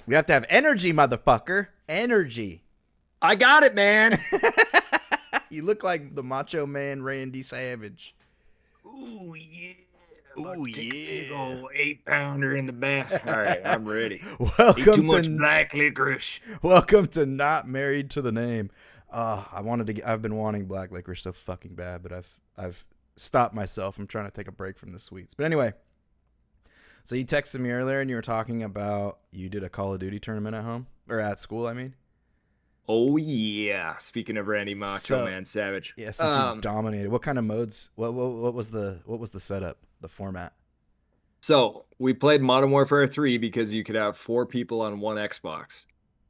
We have to have energy, motherfucker. Energy. I got it, man. You look like the Macho Man Randy Savage. Ooh, yeah. About Ooh, to take a big yeah. old 8-pounder in the bath. All right, I'm ready. Eat too welcome much to black licorice. welcome to Not Married to the Name. I've been wanting black licorice so fucking bad, but I've stopped myself. I'm trying to take a break from the sweets. But anyway, so you texted me earlier and you were talking about you did a Call of Duty tournament at home or at school, I mean. Oh yeah. Speaking of Randy Macho So Man Savage. yeah, since you dominated, what kind of modes? What was the setup? The format? So we played Modern Warfare 3 because you could have 4 people on one Xbox.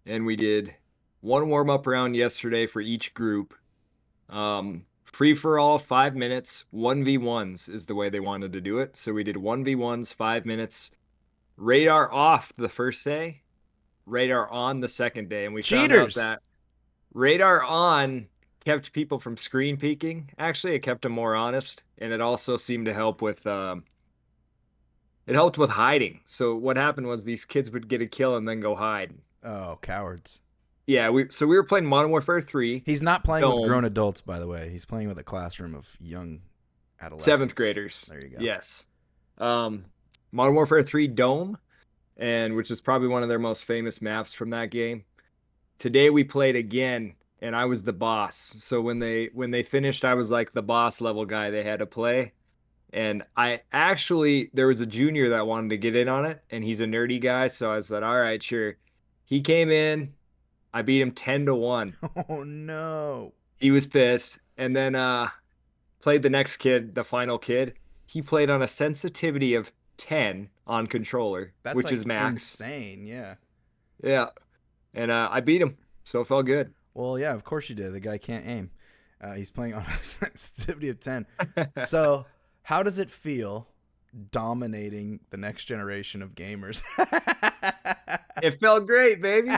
And we did one warm-up round yesterday for each group. Free for all, 5 minutes. 1v1s is the way they wanted to do it. So we did 1v1s, 5 minutes. Radar off the first day, radar on the second day. And we found out Cheaters. that radar on kept people from screen peeking. Actually, it kept them more honest. And it also seemed to help with it helped with hiding. So what happened was these kids would get a kill and then go hide. Oh, cowards. Yeah, we were playing Modern Warfare 3 He's not playing with Dome, grown adults, by the way. He's playing with a classroom of young seventh adolescents. graders. There you go. Yes. Um, Modern Warfare 3 Dome, and which is probably one of their most famous maps from that game. Today we played again, and I was the boss. So when they finished, I was like the boss level guy they had to play. And I actually there was a junior that wanted to get in on it, and he's a nerdy guy, so I said, "All right, sure." He came in, I beat him 10-1. Oh no. He was pissed. And then played the next kid, the final kid. He played on a sensitivity of 10 on controller, That's which is like max. insane, yeah. Yeah. And I beat him. So it felt good. Well, yeah, of course you did. The guy can't aim. He's playing on a sensitivity of 10. So, how does it feel dominating the next generation of gamers? It felt great, baby.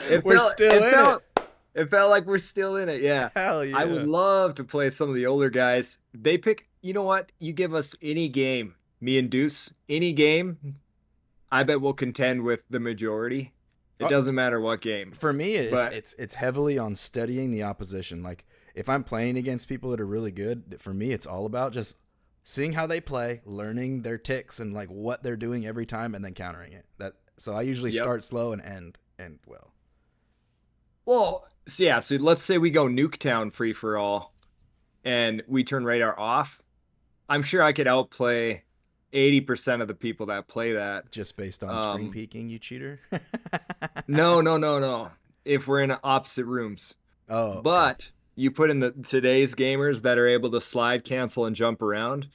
It We're felt still it in felt it. it felt like we're still in it. Yeah. Hell I would yeah. love to play some of the older guys. They pick, you know what? You give us any game, me and Deuce, any game, I bet we'll contend with the majority. It Uh, doesn't matter what game. For me, it's But it's it's heavily on studying the opposition. Like if I'm playing against people that are really good, for me it's all about just seeing how they play, learning their ticks and like what they're doing every time and then countering it. That so I usually yep. start slow and end well. Well, so yeah, so let's say we go Nuketown free for all and we turn radar off. I'm sure I could outplay 80% of the people that play that. Just based on screen Um, peeking, you cheater. no, no, no, no. If we're in opposite rooms. Oh, okay. But you put in the today's gamers that are able to slide, cancel, and jump around,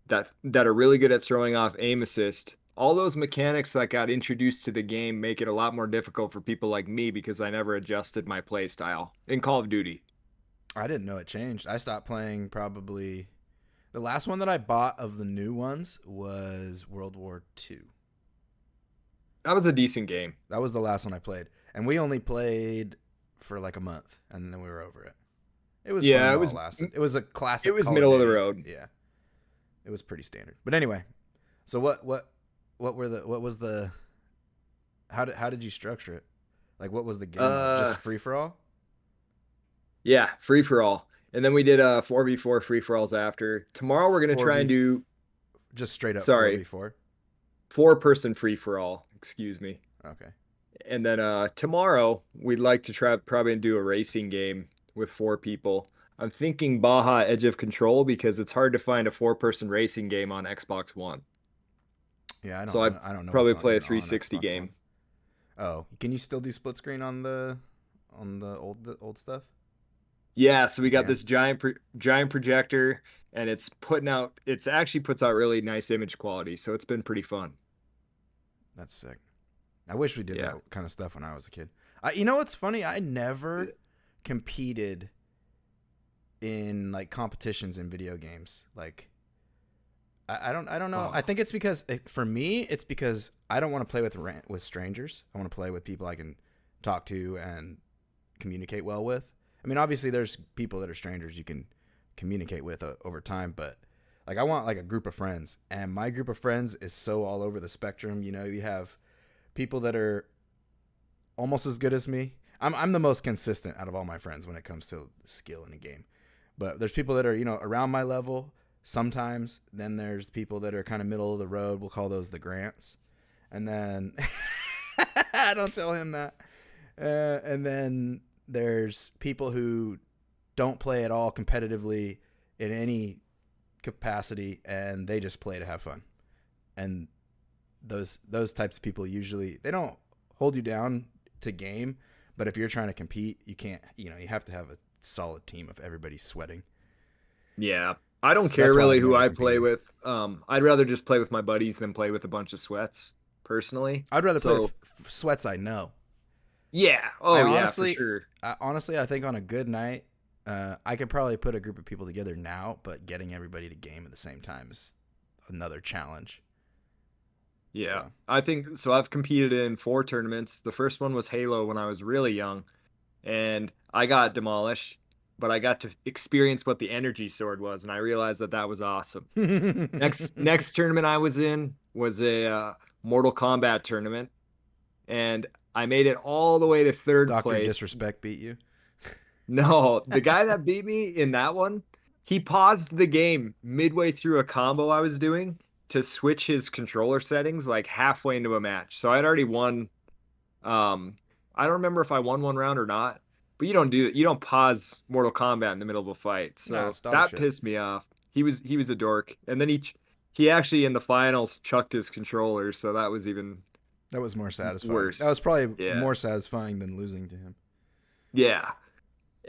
that are really good at throwing off aim assist. All those mechanics that got introduced to the game make it a lot more difficult for people like me because I never adjusted my play style in Call of Duty. I didn't know it changed. I stopped playing probably the last one that I bought of the new ones was World War II. That was a decent game. That was the last one I played. And we only played for like a month and then we were over it. It was fun Yeah, while it lasted. It was a it classic was Call of middle of the Duty. road. Yeah. It was pretty standard. But anyway, so what was the how did you structure it? Like what was the game mode? Uh Just free for all? yeah, free for all. And then we did 4v4 free for alls after. Tomorrow we're going to try 4v and do just straight up sorry, 4v4. 4-person free for all, excuse me. Okay. And then tomorrow we'd like to try probably do a racing game with 4 people. I'm thinking Baja Edge of Control because it's hard to find a 4-person racing game on Xbox One. Yeah, So I I don't know what's probably on, play a even on 360 Xbox One. game. Oh, can you still do split screen on the old stuff? Yeah, so we You got can. this giant projector, and it's actually puts out really nice image quality, so it's been pretty fun. That's sick. I wish we did Yeah. that kind of stuff when I was a kid. You know what's funny? I never competed in like competitions in video games. Like I don't know. I Oh, think it's because for me it's because I don't want to play with strangers. I want to play with people I can talk to and communicate well with. I mean, obviously there's people that are strangers you can communicate with over time, but like I want like a group of friends, and my group of friends is so all over the spectrum. You know, you have people that are almost as good as me. I'm the most consistent out of all my friends when it comes to skill in a game. But there's people that are, around my level sometimes. Then there's people that are kind of middle of the road. We'll call those the Grants. And then don't tell him that. And then there's people who don't play at all competitively in any capacity, and they just play to have fun. And those types of people usually, they don't hold you down to game, but if you're trying to compete, you can't, you have to have a solid team of everybody sweating. Yeah. I don't So care that's why really I've who never I play competed. with. I'd rather just play with my buddies than play with a bunch of sweats, personally. I'd rather play So with sweats I know. yeah. I Oh yeah, for honestly, sure. I think on a good night, I could probably put a group of people together now, but getting everybody to game at the same time is another challenge. Yeah. So I think so. I've competed in 4 tournaments. The first one was Halo when I was really young, and I got demolished, but I got to experience what the energy sword was, and I realized that that was awesome. Next tournament I was in was a Mortal Kombat tournament, and I made it all the way to third Doctor place. Disrespect beat you. No, the guy that beat me in that one, he paused the game midway through a combo I was doing to switch his controller settings like halfway into a match. So I'd already won. I don't remember if I won one round or not, but you don't do that. You don't pause Mortal Kombat in the middle of a fight. Nah, So it's dog that shit. pissed me off. He was a dork, and then he actually in the finals chucked his controller, so that was even That was more satisfying. That worse. was probably Yeah, more satisfying than losing to him. yeah.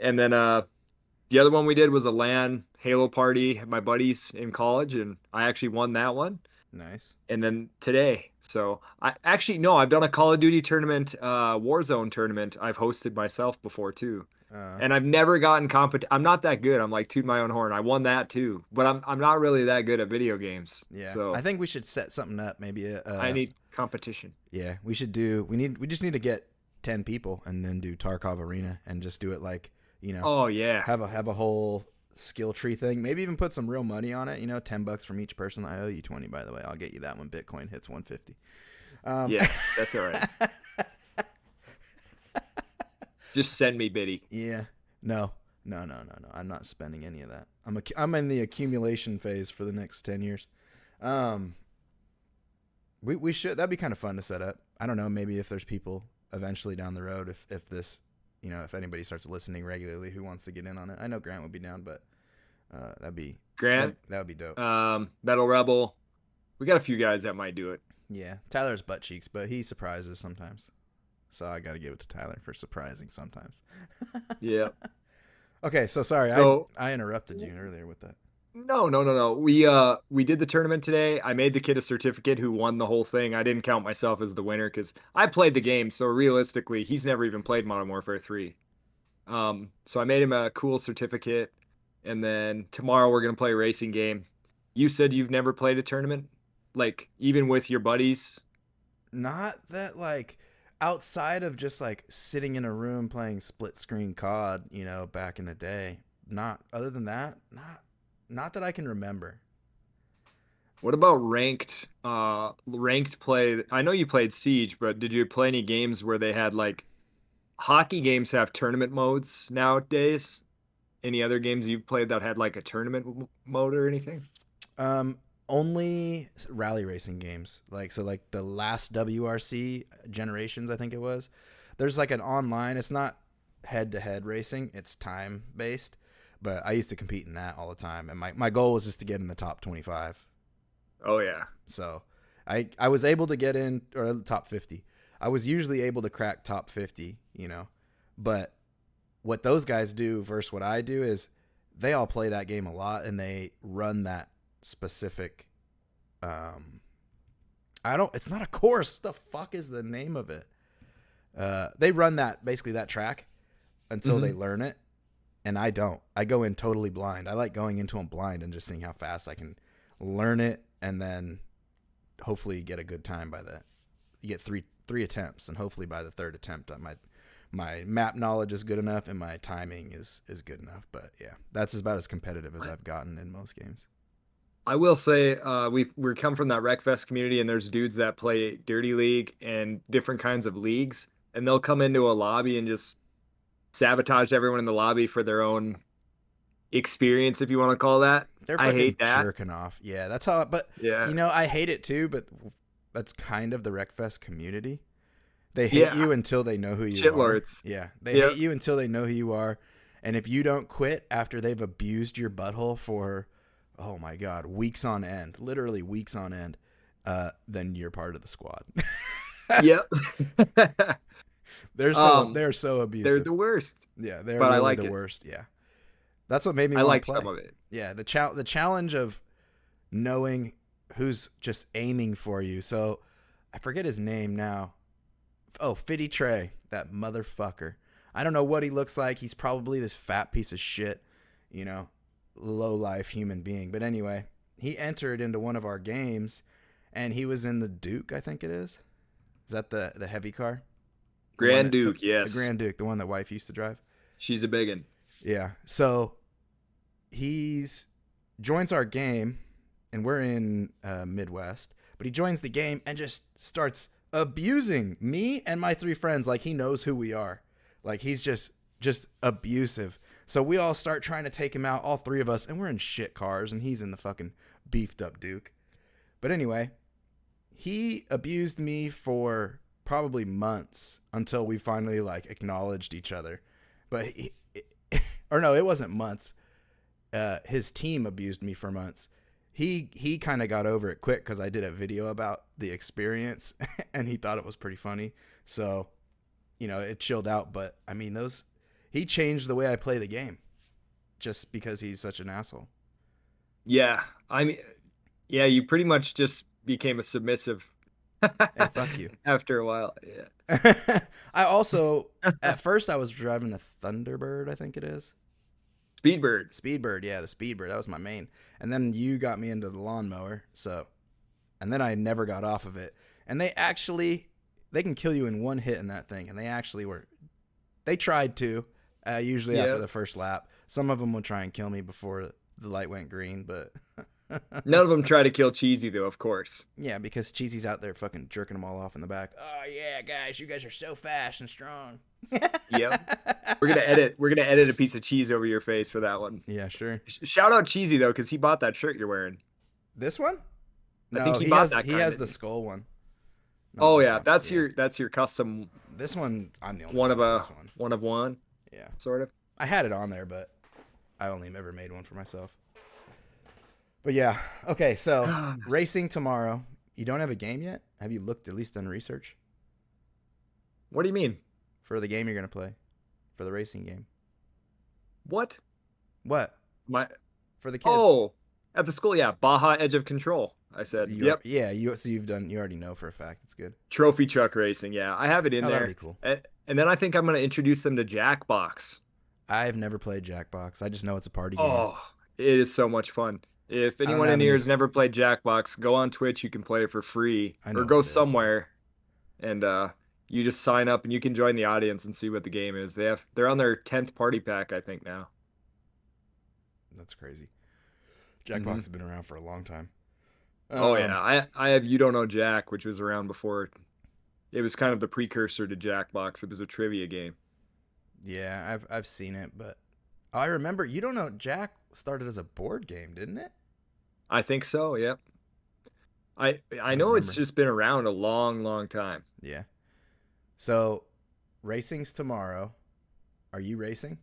And then the other one we did was a LAN Halo party at my buddies in college, and I actually won that one. Nice. And then today, so I actually no, I've done a Call of Duty tournament, Warzone tournament. I've hosted myself before too, Uh, and I've never gotten I'm not that good. I'm like tooting my own horn. I won that too, but I'm not really that good at video games. yeah, I So think we should set something up. Maybe I need competition. yeah, we should do. We just need to get 10 people and then do Tarkov Arena and just do it like Oh yeah, have a whole skill tree thing. Maybe even put some real money on it. $10 from each person. I owe you 20, by the way. I'll get you that when Bitcoin hits 150. yeah, that's all right. Just send me Biddy. Yeah. No. No. No. No. No. I'm not spending any of that. I'm in the accumulation phase for the next 10 years. Um, we should. That'd be kind of fun to set up. I don't know. Maybe if there's people eventually down the road, if this, if anybody starts listening regularly who wants to get in on it. I know Grant would be down, but that'd be Grant, that would be dope. Metal Rebel. We got a few guys that might do it. Yeah, Tyler's butt cheeks, but he surprises sometimes. So I got to give it to Tyler for surprising sometimes. Yeah. Okay, so sorry, So I interrupted you earlier with that. no. We did the tournament today. I made the kid a certificate who won the whole thing. I didn't count myself as the winner because I played the game. So realistically, he's never even played Modern Warfare 3. So I made him a cool certificate, and then tomorrow we're gonna play a racing game. You said you've never played a tournament, like even with your buddies. Not that like outside of just like sitting in a room playing split screen COD, back in the day. Not other than that, not that I can remember. What about ranked play? I know you played Siege, but did you play any games where they had like hockey games have tournament modes nowadays? Any other games you've played that had like a tournament mode or anything? Um, Only rally racing games. Like the last WRC generations, I think it was. There's like an online. It's not head to head racing. It's time based. But I used to compete in that all the time, and my goal was just to get in the top 25. Oh yeah. So I was able to get in or the top 50. I was usually able to crack top 50. But what those guys do versus what I do is they all play that game a lot and they run that specific it's not a course. What the fuck is the name of it? They run that track until they learn it, and I don't. I go in totally blind. I like going into them blind and just seeing how fast I can learn it, and then hopefully get a good time by that. You get three attempts, and hopefully by the third attempt, my map knowledge is good enough and my timing is good enough. But yeah, that's about as competitive as I've gotten in most games. I will say we come from that Wreckfest community, and there's dudes that play Dirty League and different kinds of leagues. and they'll come into a lobby and just sabotage everyone in the lobby for their own experience, if you want to call that. They're I fucking hate that. jerking off. Yeah, that's how. But Yeah. I hate it too. But that's kind of the Wreckfest community. They hate Yeah. you until they know who you are. Shitlords. Yeah, they Yep. hate you until they know who you are. And if you don't quit after they've abused your butthole for, oh my god, weeks on end, literally weeks on end, then you're part of the squad. Yep. They're so They're abusive. the worst, Yeah, they're but I really like the it. worst. Yeah, that's what made me I want like to play. some of it. Yeah, the challenge of knowing who's just aiming for you. So I forget his name now. Oh, Fitty Trey, that motherfucker. I don't know what he looks like. He's probably this fat piece of shit, low life human being. But anyway, he entered into one of our games, and he was in the Duke, I think it is. Is that the heavy car? The one Grand that Duke, the yes. Grand Duke, the one that wife used to drive. She's a biggin. Yeah. So he's joins our game, and we're in Midwest, but he joins the game and just starts abusing me and my three friends like he knows who we are. Like he's just abusive. So we all start trying to take him out, all three of us, and we're in shit cars, and he's in the fucking beefed up Duke. But anyway, he abused me for probably months until we finally like acknowledged each other. But or no, it wasn't months. His team abused me for months. He kind of got over it quick because I did a video about the experience and he thought it was pretty funny. So, it chilled out. But I mean, he changed the way I play the game just because he's such an asshole. Yeah. I mean, yeah, you pretty much just became a submissive Hey, fuck you. after a while. Yeah. I also, at first, I was driving the Thunderbird, I think it is. Speedbird. Speedbird, yeah, the Speedbird. That was my main. And then you got me into the lawnmower. And then I never got off of it. And they can kill you in one hit in that thing. And they tried to, usually after the first lap. Some of them would try and kill me before the light went green, but None of them try to kill Cheesy, though, of course. yeah, because Cheesy's out there fucking jerking them all off in the back. Oh yeah, guys, you guys are so fast and strong. Yep. We're gonna edit a piece of cheese over your face for that one. Yeah, sure. Shout out Cheesy though, because he bought that shirt you're wearing. This one? I No, think he bought has that he kind, has didn't the he? skull one. Not Oh this yeah, one. that's your custom This one. I'm the only one one of with a this one. one of one, Yeah, sort of. I had it on there, but I only ever made one for myself. But yeah, okay. So racing tomorrow. You don't have a game yet? Have you looked at least done research What do you mean? for the game you're gonna play, for the racing game? What? What My for the kids? Oh, at the school, yeah. Baja Edge of Control. I So said, you're- yep. Yeah, you already know for a fact it's good. Trophy truck racing. Yeah, I have it in Oh, there. that'd be cool. And then I think I'm gonna introduce them to Jackbox. I've never played Jackbox. I just know it's a party game. Oh, it is so much fun. If don't anyone have in here any- has never played Jackbox, go on Twitch. You can play it for free, I know or what go it is. somewhere, and you just sign up and you can join the audience and see what the game is. They're on their 10th party pack, I think now. That's crazy. Jackbox has been around for a long time. Oh yeah, I have You Don't Know Jack, which was around before. It was kind of the precursor to Jackbox. It was a trivia game. Yeah, I've seen it, but I remember You Don't Know Jack started as a board game, didn't it? I think so. Yep. I don't know it's remember. just been around a long, long time. Yeah. So, racing's tomorrow. Are you racing?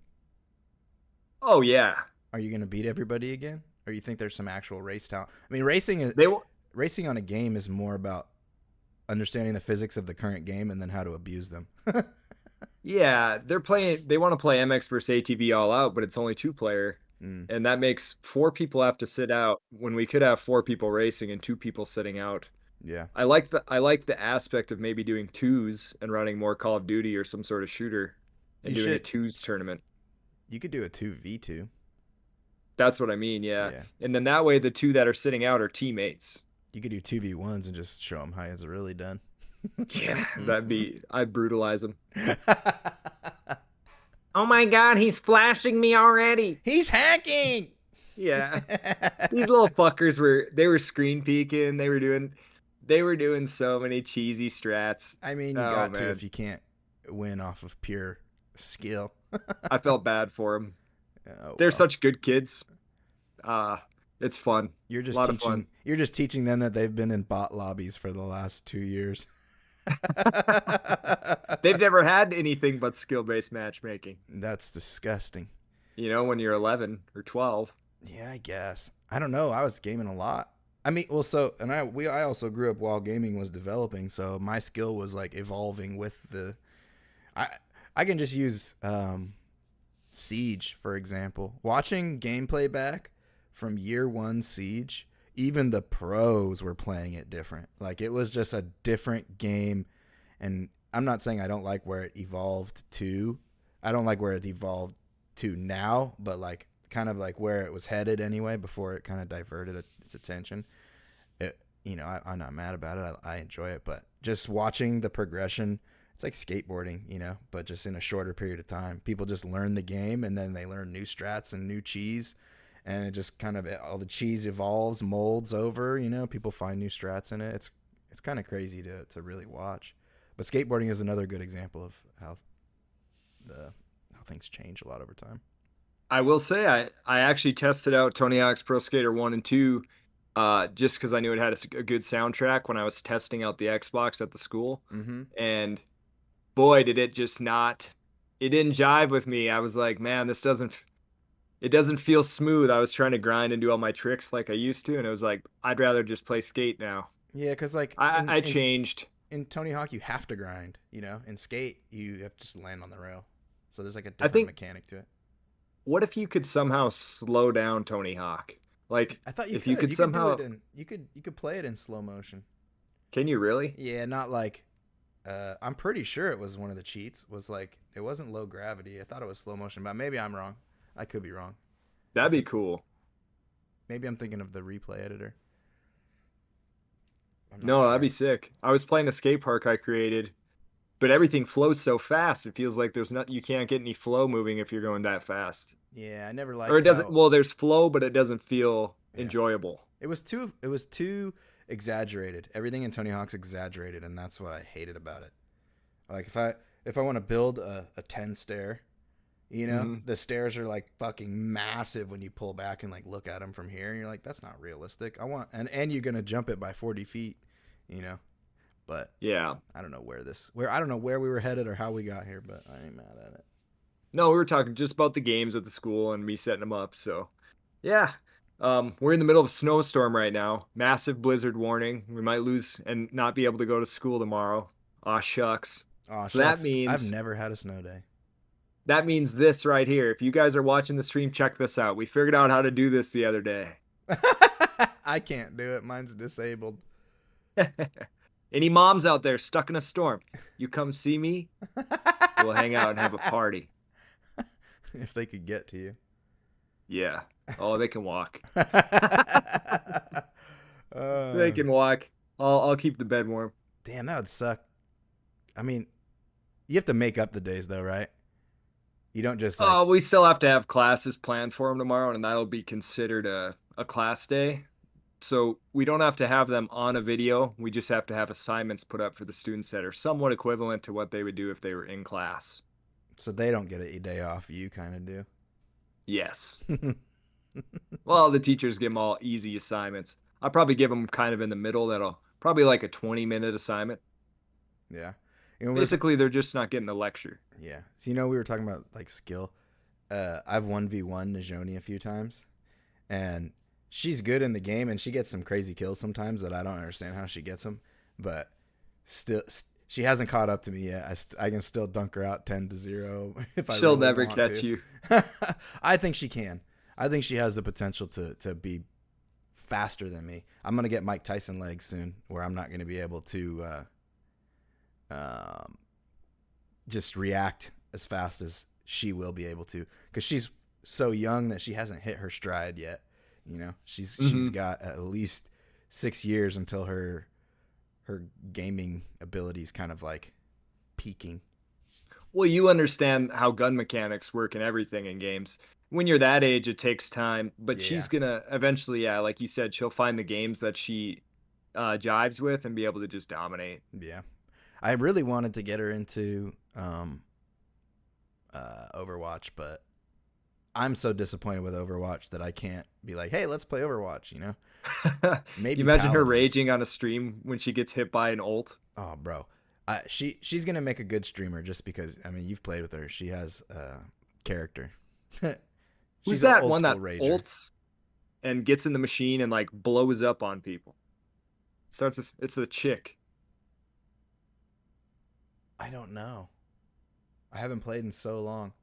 Oh yeah, Are you going to beat everybody again? Or you think there's some actual race talent? I mean, racing will. racing on a game is more about understanding the physics of the current game and then how to abuse them. Yeah, they're playing. They want to play MX versus ATV all out, but it's only 2-player, and that makes 4 people have to sit out when we could have 4 people racing and 2 people sitting out. Yeah. I like the aspect of maybe doing twos and running more Call of Duty or some sort of shooter and You doing a should- twos tournament. You could do a 2v2. That's what I mean, yeah. Yeah. And then that way the 2 that are sitting out are teammates. You could do 2v1s and just show them how it's really done. Yeah, I'd brutalize them. Oh my god, he's flashing me already. He's hacking. Yeah. These little fuckers were screen peeking. They were doing so many cheesy strats. I mean, you Oh, got to man. if you can't. win off of pure skill. I felt bad for them. Oh They're well. such good kids. It's fun. A lot of fun. You're just teaching them that they've been in bot lobbies for the last 2 years. They've never had anything but skill-based matchmaking. That's disgusting. When you're 11 or 12. Yeah, I guess. I don't know. I was gaming a lot. I mean, well, so and I also grew up while gaming was developing, so my skill was like evolving with the. I I can just use Siege for example. Watching gameplay back from year one Siege, even the pros were playing it different. Like it was just a different game, and I'm not saying I don't like where it evolved to. I don't like where it evolved to now, but like kind of like where it was headed anyway before it kind of diverted its attention. I'm not mad about it. I enjoy it, but just watching the progression, it's like skateboarding, but just in a shorter period of time. People just learn the game and then they learn new strats and new cheese, and it just kind of all the cheese evolves, molds over. People find new strats in it. It's kind of crazy to really watch. But skateboarding is another good example of how things change a lot over time. I will say I actually tested out Tony Hawk's Pro Skater 1 and 2 just because I knew it had a good soundtrack when I was testing out the Xbox at the school. Mm-hmm. And boy, did it just not. It didn't jive with me. I was like, man, it doesn't feel smooth. I was trying to grind and do all my tricks like I used to, and it was like, I'd rather just play skate now. Yeah, because like I changed. in Tony Hawk, you have to grind. In skate, you have to just land on the rail. So there's like a I different think, mechanic to it. what if you could somehow slow down Tony Hawk? Like, I thought you if you could. could You could do it somehow, in. You could play it in slow motion. can you really? Yeah, not like. I'm pretty sure it was one of the cheats. Was like it wasn't low gravity. I thought it was slow motion, but maybe I'm wrong. I could be wrong. That'd be cool. Maybe I'm thinking of the replay editor. I'm not No, that'd sure. be sick. I was playing a skate park I created, but everything flows so fast. It feels like you can't get any flow moving if you're going that fast. Yeah, I never Or it liked doesn't, how. well, there's flow, but it doesn't feel Yeah, enjoyable. it was too exaggerated. Everything in Tony Hawk's exaggerated, and that's what I hated about it. Like if I want to build a 10 stair, Hmm. the stairs are like fucking massive when you pull back and like look at them from here, and you're like, that's not realistic. I want and you're gonna jump it by 40 feet, you know. But Yeah. I don't know I don't know where we were headed or how we got here, but I ain't mad at it. No, we were talking just about the games at the school and me setting them up. So, yeah. We're in the middle of a snowstorm right now. Massive blizzard warning. We might lose and not be able to go to school tomorrow. Aw, shucks. Oh So that shucks, I've means never had a snow day. that means this right here. If you guys are watching the stream, check this out. We figured out how to do this the other day. I can't do it. Mine's disabled. Any moms out there stuck in a storm, you come see me. We'll hang out and have a party. If they could get to you. Yeah. Oh, they can walk. They uh, can walk. I'll keep the bed warm. Damn, that would suck. I mean, you have to make up the days though, right? You don't just Oh, like. we still have to have classes planned for them tomorrow, and that'll be considered a class day. So we don't have to have them on a video. We just have to have assignments put up for the students that are somewhat equivalent to what they would do if they were in class. So they don't get a day off. You kind of do. Yes. Well, the teachers give them all easy assignments. I'll probably give them kind of in the middle. That'll probably like a 20-minute assignment. Yeah. Basically, they're just not getting the lecture. Yeah. So we were talking about like skill. I've 1v1 Najoni a few times, and she's good in the game, and she gets some crazy kills sometimes that I don't understand how she gets them, but still, she hasn't caught up to me yet. I can still dunk her out 10-0 if I She'll really never want catch to. you. I think she can. I think she has the potential to be faster than me. I'm gonna get Mike Tyson legs soon, where I'm not gonna be able to just react as fast as she will be able to, because she's so young that she hasn't hit her stride yet. She's got at least 6 years until her gaming abilities kind of like peaking. Well, you understand how gun mechanics work and everything in games. When you're that age, it takes time, but Yeah, she's gonna eventually, yeah, like you said, she'll find the games that she jives with and be able to just dominate. yeah. I really wanted to get her into Overwatch, but I'm so disappointed with Overwatch that I can't be like, hey, let's play Overwatch, you know? You Maybe imagine her Paladins. raging on a stream when she gets hit by an ult. Oh, bro. She's going to make a good streamer just because, I mean, you've played with her. She has character. Who's She's an that old one school that rager. ults and gets in the machine and like blows up on people? It's the chick. I don't know. I haven't played in so long.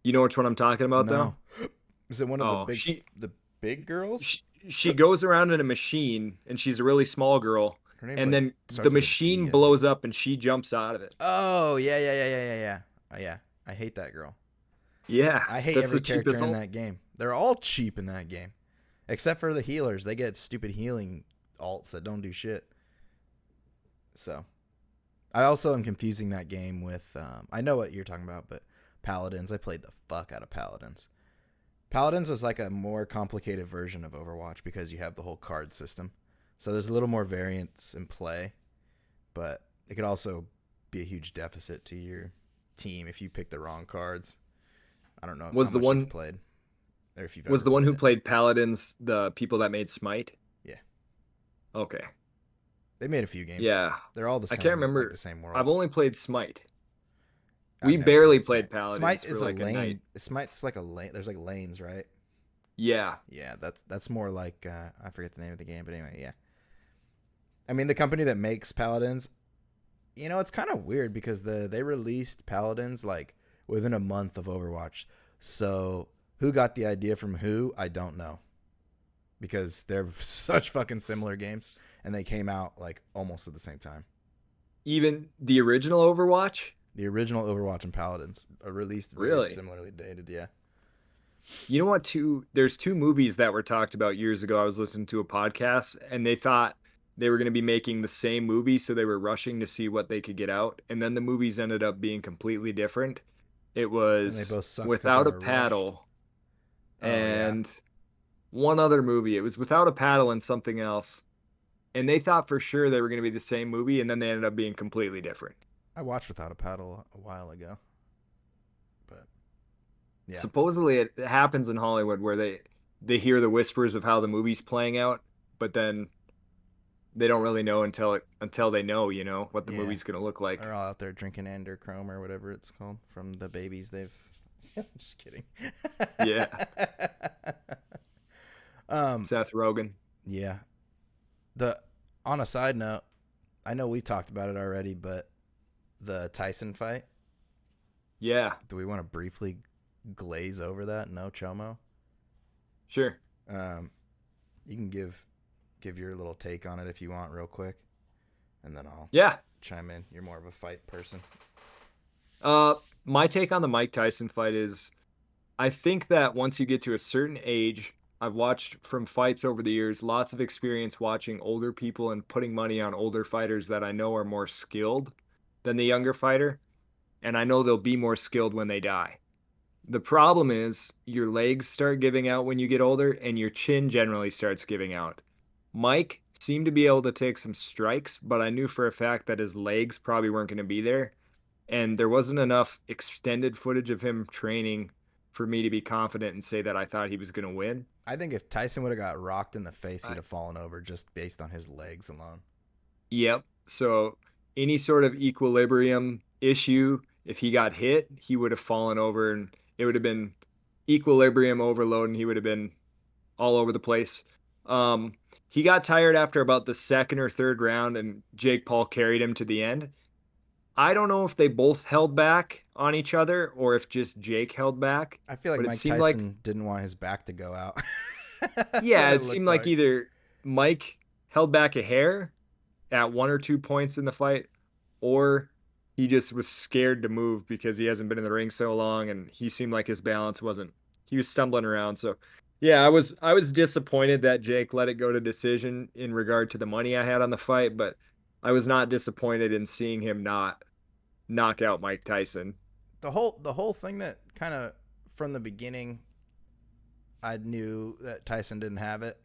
You know which one I'm talking about though? No. Is it one of Oh, the big girls? she goes around in a machine and she's a really small girl, Her name's and like then the starts with a machine D, I think. blows up and she jumps out of it. Oh, yeah. Oh, yeah. I hate that girl. Yeah, I hate that's every the character cheapest in ult. that game. They're all cheap in that game. Except for the healers. They get stupid healing alts that don't do shit. So, I also am confusing that game with I know what you're talking about, but Paladins. I played the fuck out of Paladins. Paladins was like a more complicated version of Overwatch because you have the whole card system. So there's a little more variance in play, but it could also be a huge deficit to your team if you pick the wrong cards. I don't know how Was the much you've one played or if you've was ever the one played who it. played Paladins the people that made Smite? Yeah. Okay. They made a few games. Yeah. They're all the I can't same, like the remember. same I've world. only played Smite. I've We never barely played played Smite. Paladins Smite for is a like a night. lane. Smite's like a lane. There's like lanes, right? Yeah. Yeah, that's more like I forget the name of the game, but anyway, yeah. I mean, the company that makes Paladins, you know, it's kind of weird because they released Paladins like within a month of Overwatch. So who got the idea from who? I don't know because they're such fucking similar games and they came out like almost at the same time. Even the original Overwatch? The original Overwatch and Paladins are released very Really? similarly dated. Yeah. You know what? There's two movies that were talked about years ago. I was listening to a podcast and they thought they were going to be making the same movie, so they were rushing to see what they could get out. And then the movies ended up being completely different. It And they was both sucked because they Without a were rushed. Paddle Oh yeah. and one other movie. It was Without a Paddle and something else. And they thought for sure they were going to be the same movie, and then they ended up being completely different. I watched Without a Paddle a while ago, but yeah. Supposedly, it happens in Hollywood where they hear the whispers of how the movie's playing out, but then they don't really know until they know, what the Yeah. movie's going to look like. They're all out there drinking Enderchrome or whatever it's called from the babies they've. Just kidding. Yeah. um. Seth Rogen. Yeah. The on a side note, I know we talked about it already, but the Tyson fight. Yeah, Do we want to briefly glaze over that? No chomo. sure. Um, you can give your little take on it if you want, real quick, and then I'll Yeah. chime in. You're more of a fight person. My take on the Mike Tyson fight is I think that once you get to a certain age, I've watched from fights over the years, lots of experience watching older people and putting money on older fighters that I know are more skilled than the younger fighter. And I know they'll be more skilled when they die. The problem is your legs start giving out when you get older and your chin generally starts giving out. Mike seemed to be able to take some strikes, but I knew for a fact that his legs probably weren't going to be there. And there wasn't enough extended footage of him training for me to be confident and say that I thought he was going to win. I think if Tyson would have got rocked in the face, he'd I, have fallen over just based on his legs alone. yep. So any sort of equilibrium issue, if he got hit, he would have fallen over and it would have been equilibrium overload and he would have been all over the place. Um, he got tired after about the second or third round, and Jake Paul carried him to the end. I don't know if they both held back on each other or if just Jake held back, I feel like but it Mike seemed like, Tyson didn't want his back to go out. That's yeah, what it it seemed looked like like. either Mike held back a hair at 1 or 2 points in the fight, or he just was scared to move because he hasn't been in the ring so long and he seemed like his balance wasn't, he was stumbling around. So yeah, I was disappointed that Jake let it go to decision in regard to the money I had on the fight, but I was not disappointed in seeing him not knock out Mike Tyson. The whole thing that kind of from the beginning I knew that Tyson didn't have it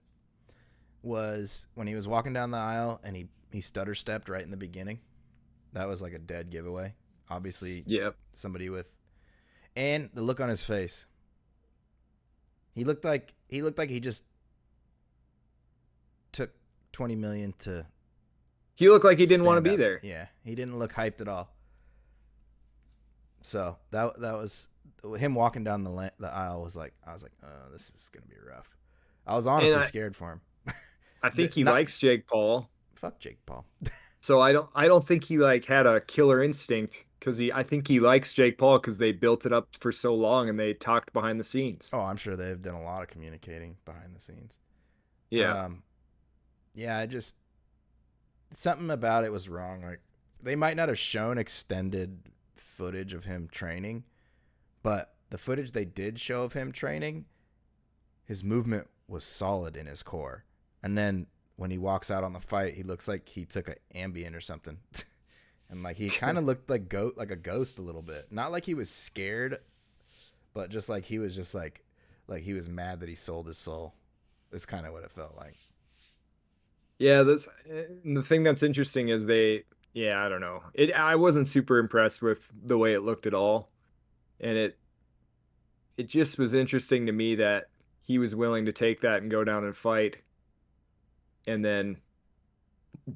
was when he was walking down the aisle and he stutter stepped right in the beginning. That was like a dead giveaway. Obviously, Yep. somebody with, and the look on his face. He looked like he just took 20 million to He looked like he didn't want to stand be up. there. Yeah, he didn't look hyped at all. So that was him walking down the aisle was like, I was like, oh, this is gonna be rough. I was And honestly scared for him. I think he Not likes Jake Paul. fuck Jake Paul. So I don't think he like had a killer instinct because I think he likes Jake Paul because they built it up for so long and they talked behind the scenes. Oh, I'm sure they've done a lot of communicating behind the scenes. Yeah. Yeah, I just something about it was wrong. Like they might not have shown extended footage of him training, but the footage they did show of him training, his movement was solid in his core. And then when he walks out on the fight, he looks like he took an Ambien or something. And like he kind of looked like a ghost a little bit. Not like he was scared, but just like he was just like he was mad that he sold his soul. Is kind of what it felt like. Yeah, the thing that's interesting is I don't know. I wasn't super impressed with the way it looked at all. And it just was interesting to me that he was willing to take that and go down and fight. And then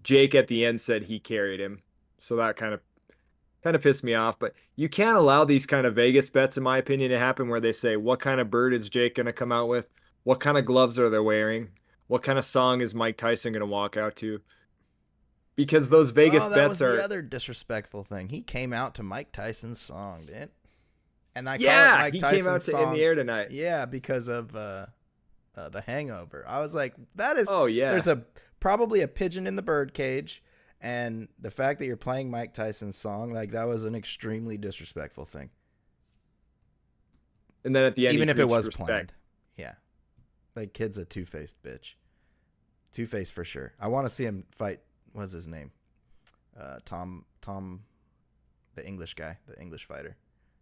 Jake at the end said he carried him. So that kind of pissed me off, but you can't allow these kind of Vegas bets in my opinion to happen where they say what kind of bird is Jake going to come out with? What kind of gloves are they wearing? What kind of song is Mike Tyson going to walk out to? Because those Vegas Oh, that bets was the are other disrespectful thing. He came out to Mike Tyson's song, didn't? And I call it yeah, Mike he Tyson's came out to song. In the Air Tonight. Yeah, because of The Hangover. I was like, that is. Oh yeah. There's probably a pigeon in the bird cage, and the fact that you're playing Mike Tyson's song, like that was an extremely disrespectful thing. And then at the end, Even he if it was respect. planned. Yeah, like kid's a two-faced bitch. Two-faced for sure. I want to see him fight. What's his name? Tom, the English guy, the English fighter.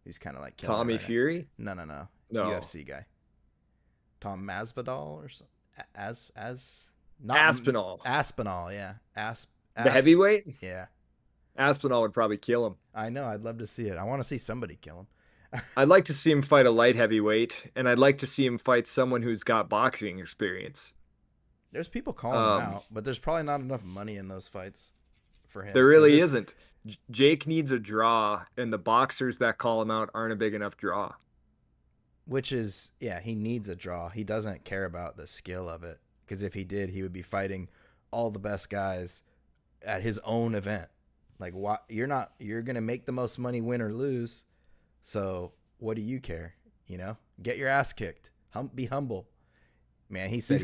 He's kind of like Tommy right Fury? No. No. UFC guy. Tom Masvidal or something. Not Aspinall. Aspinall, yeah. The heavyweight? Yeah. Aspinall would probably kill him. I know. I'd love to see it. I want to see somebody kill him. I'd like to see him fight a light heavyweight, and I'd like to see him fight someone who's got boxing experience. There's people calling him out, but there's probably not enough money in those fights for him. There really isn't. Jake needs a draw, and the boxers that call him out aren't a big enough draw. Which is, yeah, he needs a draw. He doesn't care about the skill of it, because if he did, he would be fighting all the best guys at his own event. Like, what? You're going to make the most money, win or lose. So what do you care? You know, get your ass kicked. Be humble, man. He said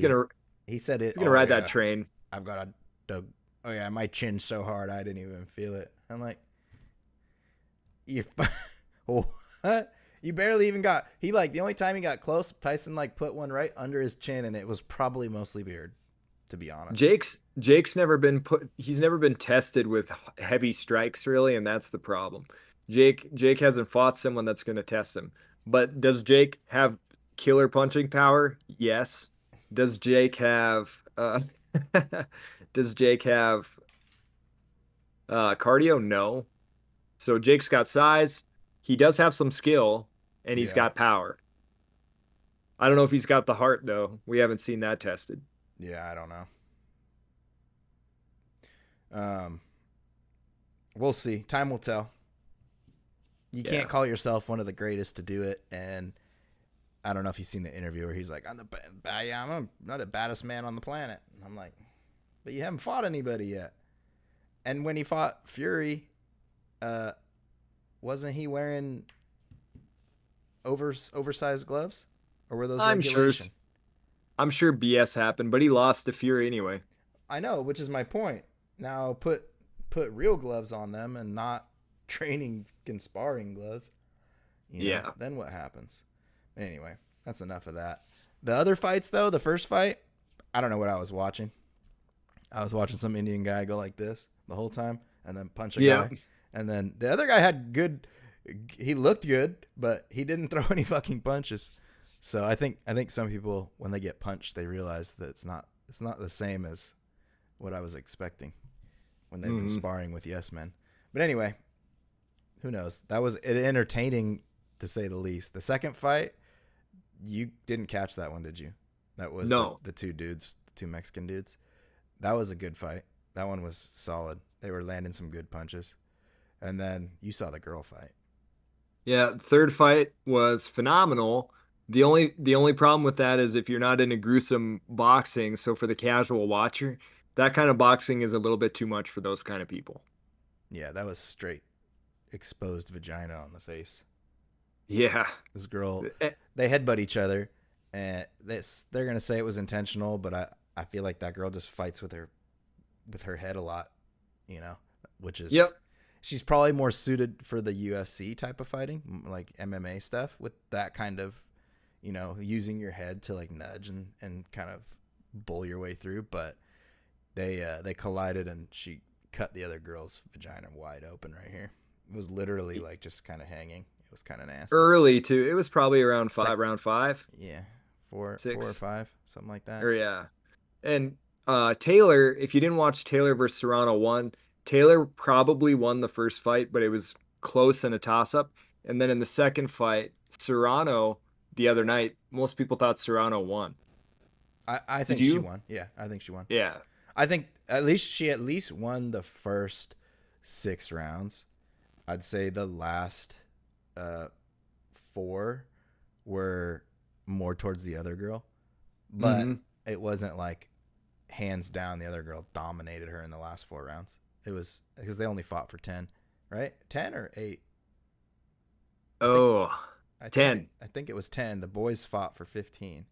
he said it. He's gonna ride that train. I've got oh yeah, my chin's so hard I didn't even feel it. I'm like, what? You barely even got. He like the only time he got close, Tyson like put one right under his chin, and it was probably mostly beard, to be honest. Jake's never been he's never been tested with heavy strikes really, and that's the problem. Jake hasn't fought someone that's going to test him. But does Jake have killer punching power? Yes. Does Jake have cardio? No. So Jake's got size. He does have some skill, and he's got power. I don't know if he's got the heart though. We haven't seen that tested. Yeah, I don't know. We'll see. Time will tell. You can't call yourself one of the greatest to do it, and I don't know if you've seen the interview where he's like, I'm not the baddest man on the planet. And I'm like, but you haven't fought anybody yet. And when he fought Fury, wasn't he wearing oversized gloves? Or were those regulation? I'm sure BS happened, but he lost to Fury anyway. I know, which is my point. Now put real gloves on them and not training and sparring gloves. You know, then what happens? Anyway, that's enough of that. The other fights, though, the first fight, I don't know what I was watching. I was watching some Indian guy go like this the whole time and then punch a guy. And then the other guy had he looked good, but he didn't throw any fucking punches. So I think some people, when they get punched, they realize that it's not the same as what I was expecting when they've been sparring with yes men. But anyway, who knows? That was entertaining to say the least. The second fight, you didn't catch that one, did you? That was No. the two dudes, the two Mexican dudes. That was a good fight. That one was solid. They were landing some good punches. And then you saw the girl fight. Yeah, third fight was phenomenal. The only problem with that is if you're not into gruesome boxing, so for the casual watcher, that kind of boxing is a little bit too much for those kind of people. Yeah, that was straight exposed vagina on the face. Yeah. This girl, Eh, they headbutt each other, and they're gonna say it was intentional, but I feel like that girl just fights with her head a lot, you know, which is Yep. she's probably more suited for the UFC type of fighting, like MMA stuff, with that kind of, using your head to like nudge and kind of bull your way through. But they collided, and she cut the other girl's vagina wide open right here. It was literally like just kind of hanging. It was kind of nasty. Early too. It was probably around Sec- round five, yeah, four or six. five, something like that. Or yeah. And Taylor, if you didn't watch Taylor versus Serrano one, Taylor probably won the first fight, but it was close and a toss up. And then in the second fight, Serrano the other night, most people thought Serrano won. I Did think she you? won. Yeah, I think she won. Yeah. I think she won the first 6 rounds. I'd say the last uh, four were more towards the other girl, but Hmm. it wasn't like hands down the other girl dominated her in the last 4 rounds. It was because they only fought for 10, right? 10 or 8. I think Oh, I think it, 10. I think it was 10. The boys fought for 15.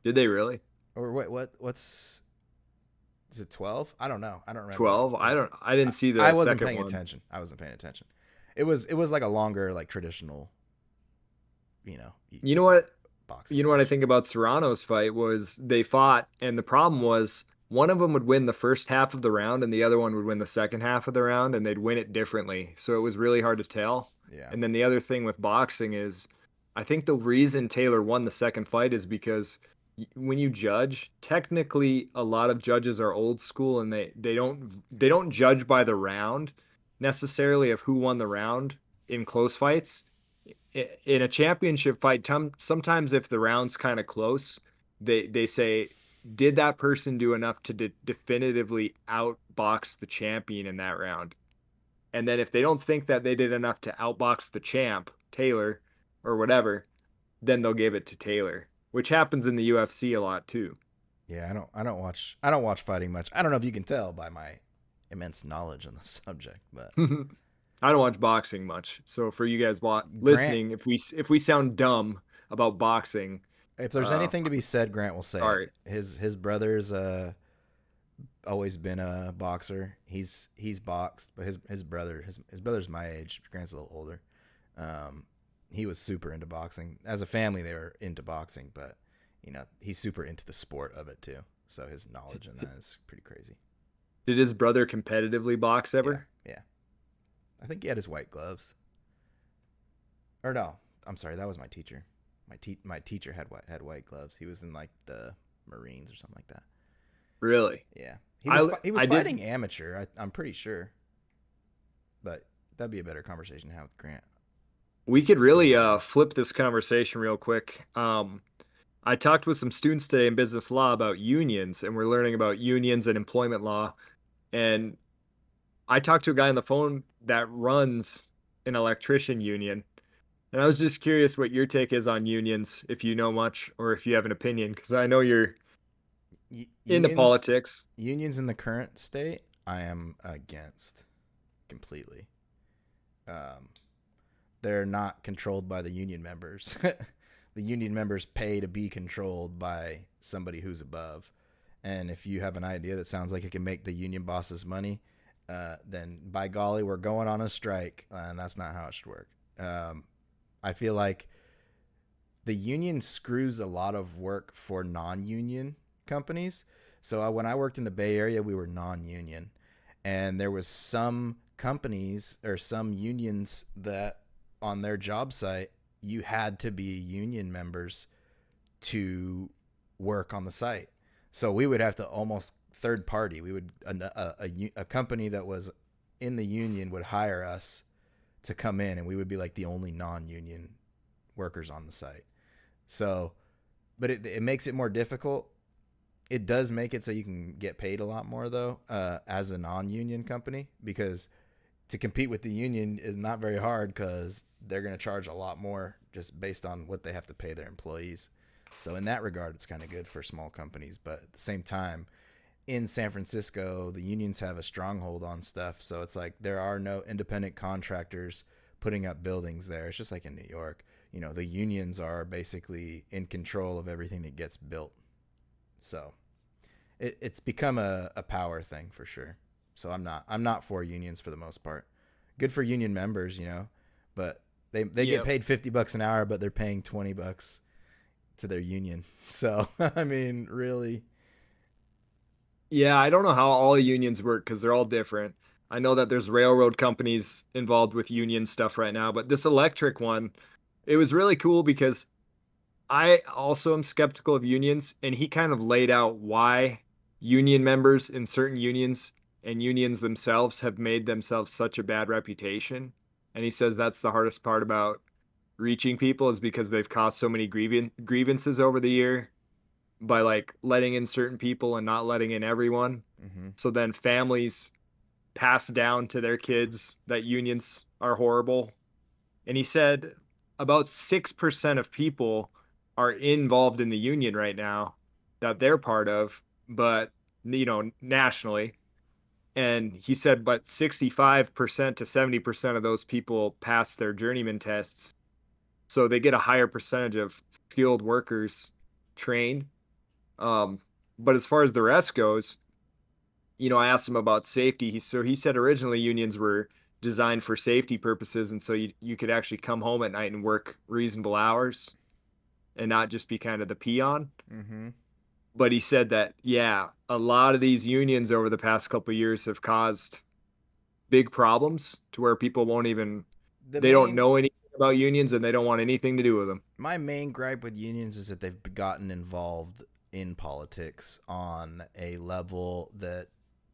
Did they really? Or what's is it 12? I don't know. I don't remember. 12? Was it I didn't see I the wasn't second paying one. attention. I wasn't paying attention. It was like a longer, like traditional, You know what? boxing You know what I match. think about Serrano's fight was they fought, and the problem was one of them would win the first half of the round, and the other one would win the second half of the round, and they'd win it differently. So it was really hard to tell. Yeah. And then the other thing with boxing is, I think the reason Taylor won the second fight is because when you judge, technically a lot of judges are old school, and they don't judge by the round necessarily of who won the round in close fights in a championship fight, sometimes if the round's kind of close, they say, did that person do enough to definitively outbox the champion in that round? And then if they don't think that they did enough to outbox the champ, Taylor, or whatever, then they'll give it to Taylor, which happens in the UFC a lot too. Yeah, I don't watch fighting much. I don't know if you can tell by my immense knowledge on the subject, but I don't watch boxing much, so for you guys Grant, listening, if we sound dumb about boxing, if there's uh, anything to be said, Grant will say it. sorry. His brother's always been a boxer. He's boxed, but his brother's my age. Grant's a little older. Um, he was super into boxing. As a family, they were into boxing, but he's super into the sport of it too. So his knowledge in that is pretty crazy. Did his brother competitively box Yeah, ever? yeah. I think he had his white gloves. Or no, I'm sorry, that was my teacher. My teacher had white gloves. He was in like the Marines or something like that. Really? Yeah, I he was I fighting did. amateur. I'm pretty sure, but that'd be a better conversation to have with Grant. We could He's really the man. flip this conversation real quick. I talked with some students today in business law about unions, and we're learning about unions and employment law. And I talked to a guy on the phone that runs an electrician union, and I was just curious what your take is on unions, if you know much or if you have an opinion, because I know you're into Unions politics. unions in the current state, I am against completely. Um, they're not controlled by the union members. The union members pay to be controlled by somebody who's above. And if you have an idea that sounds like it can make the union bosses money, then by golly, we're going on a strike, and that's not how it should work. I feel like the union screws a lot of work for non-union companies. So when I worked in the Bay Area, we were non-union, and there was some companies or some unions that on their job site you had to be union members to work on the site. So we would have to almost third party. We would a company that was in the union would hire us to come in, and we would be like the only non-union workers on the site. So, but it makes it more difficult. It does make it so you can get paid a lot more though, as a non-union company, because to compete with the union is not very hard because they're going to charge a lot more just based on what they have to pay their employees. So in that regard, it's kind of good for small companies. But at the same time, in San Francisco, the unions have a stronghold on stuff. So it's like there are no independent contractors putting up buildings there. It's just like in New York. You know, the unions are basically in control of everything that gets built. So it's become a power thing for sure. So I'm not for unions for the most part. Good for union members, you know, but they get Yep. paid $50 an hour, but they're paying $20 to their union. So I mean, really. Yeah, I don't know how all unions work because they're all different. I know that there's railroad companies involved with union stuff right now, but this electric one, it was really cool because I also am skeptical of unions, and he kind of laid out why union members in certain unions and unions themselves have made themselves such a bad reputation. And he says that's the hardest part about reaching people is because they've caused so many grievances over the year by like letting in certain people and not letting in everyone. Mm-hmm. So then families pass down to their kids that unions are horrible. And he said about 6% of people are involved in the union right now that they're part of, but nationally. And he said, but 65% to 70% of those people pass their journeyman tests. So they get a higher percentage of skilled workers trained. Um, but as far as the rest goes, I asked him about safety. He said originally unions were designed for safety purposes, and so you could actually come home at night and work reasonable hours and not just be kind of the peon. Mm-hmm. But he said that yeah, a lot of these unions over the past couple of years have caused big problems to where people won't even The they don't main know anything about unions and they don't want anything to do with them. My main gripe with unions is that they've gotten involved in politics on a level that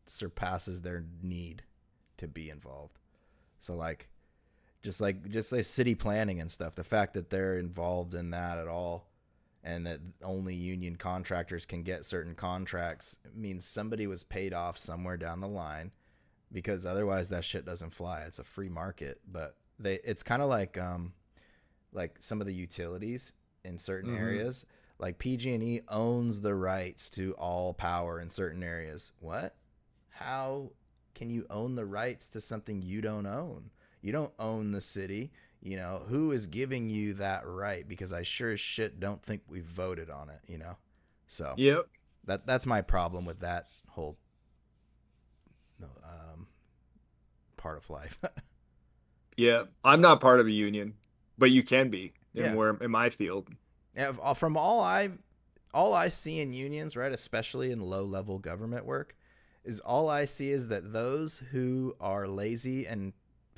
surpasses their need to be involved. So like city planning and stuff, the fact that they're involved in that at all and that only union contractors can get certain contracts means somebody was paid off somewhere down the line, because otherwise that shit doesn't fly. It's a free market, but it's kind of like some of the utilities in certain Mm-hmm. areas. Like PG&E owns the rights to all power in certain areas. What? How can you own the rights to something you don't own? You don't own the city. You know, who is giving you that right? Because I sure as shit don't think we voted on it, you know? So Yep. that's my problem with that whole part of life. Yeah. I'm not part of a union, but you can be Yeah. in my field. Yeah, from all I see in unions, right, especially in low-level government work, is all I see is that those who are lazy and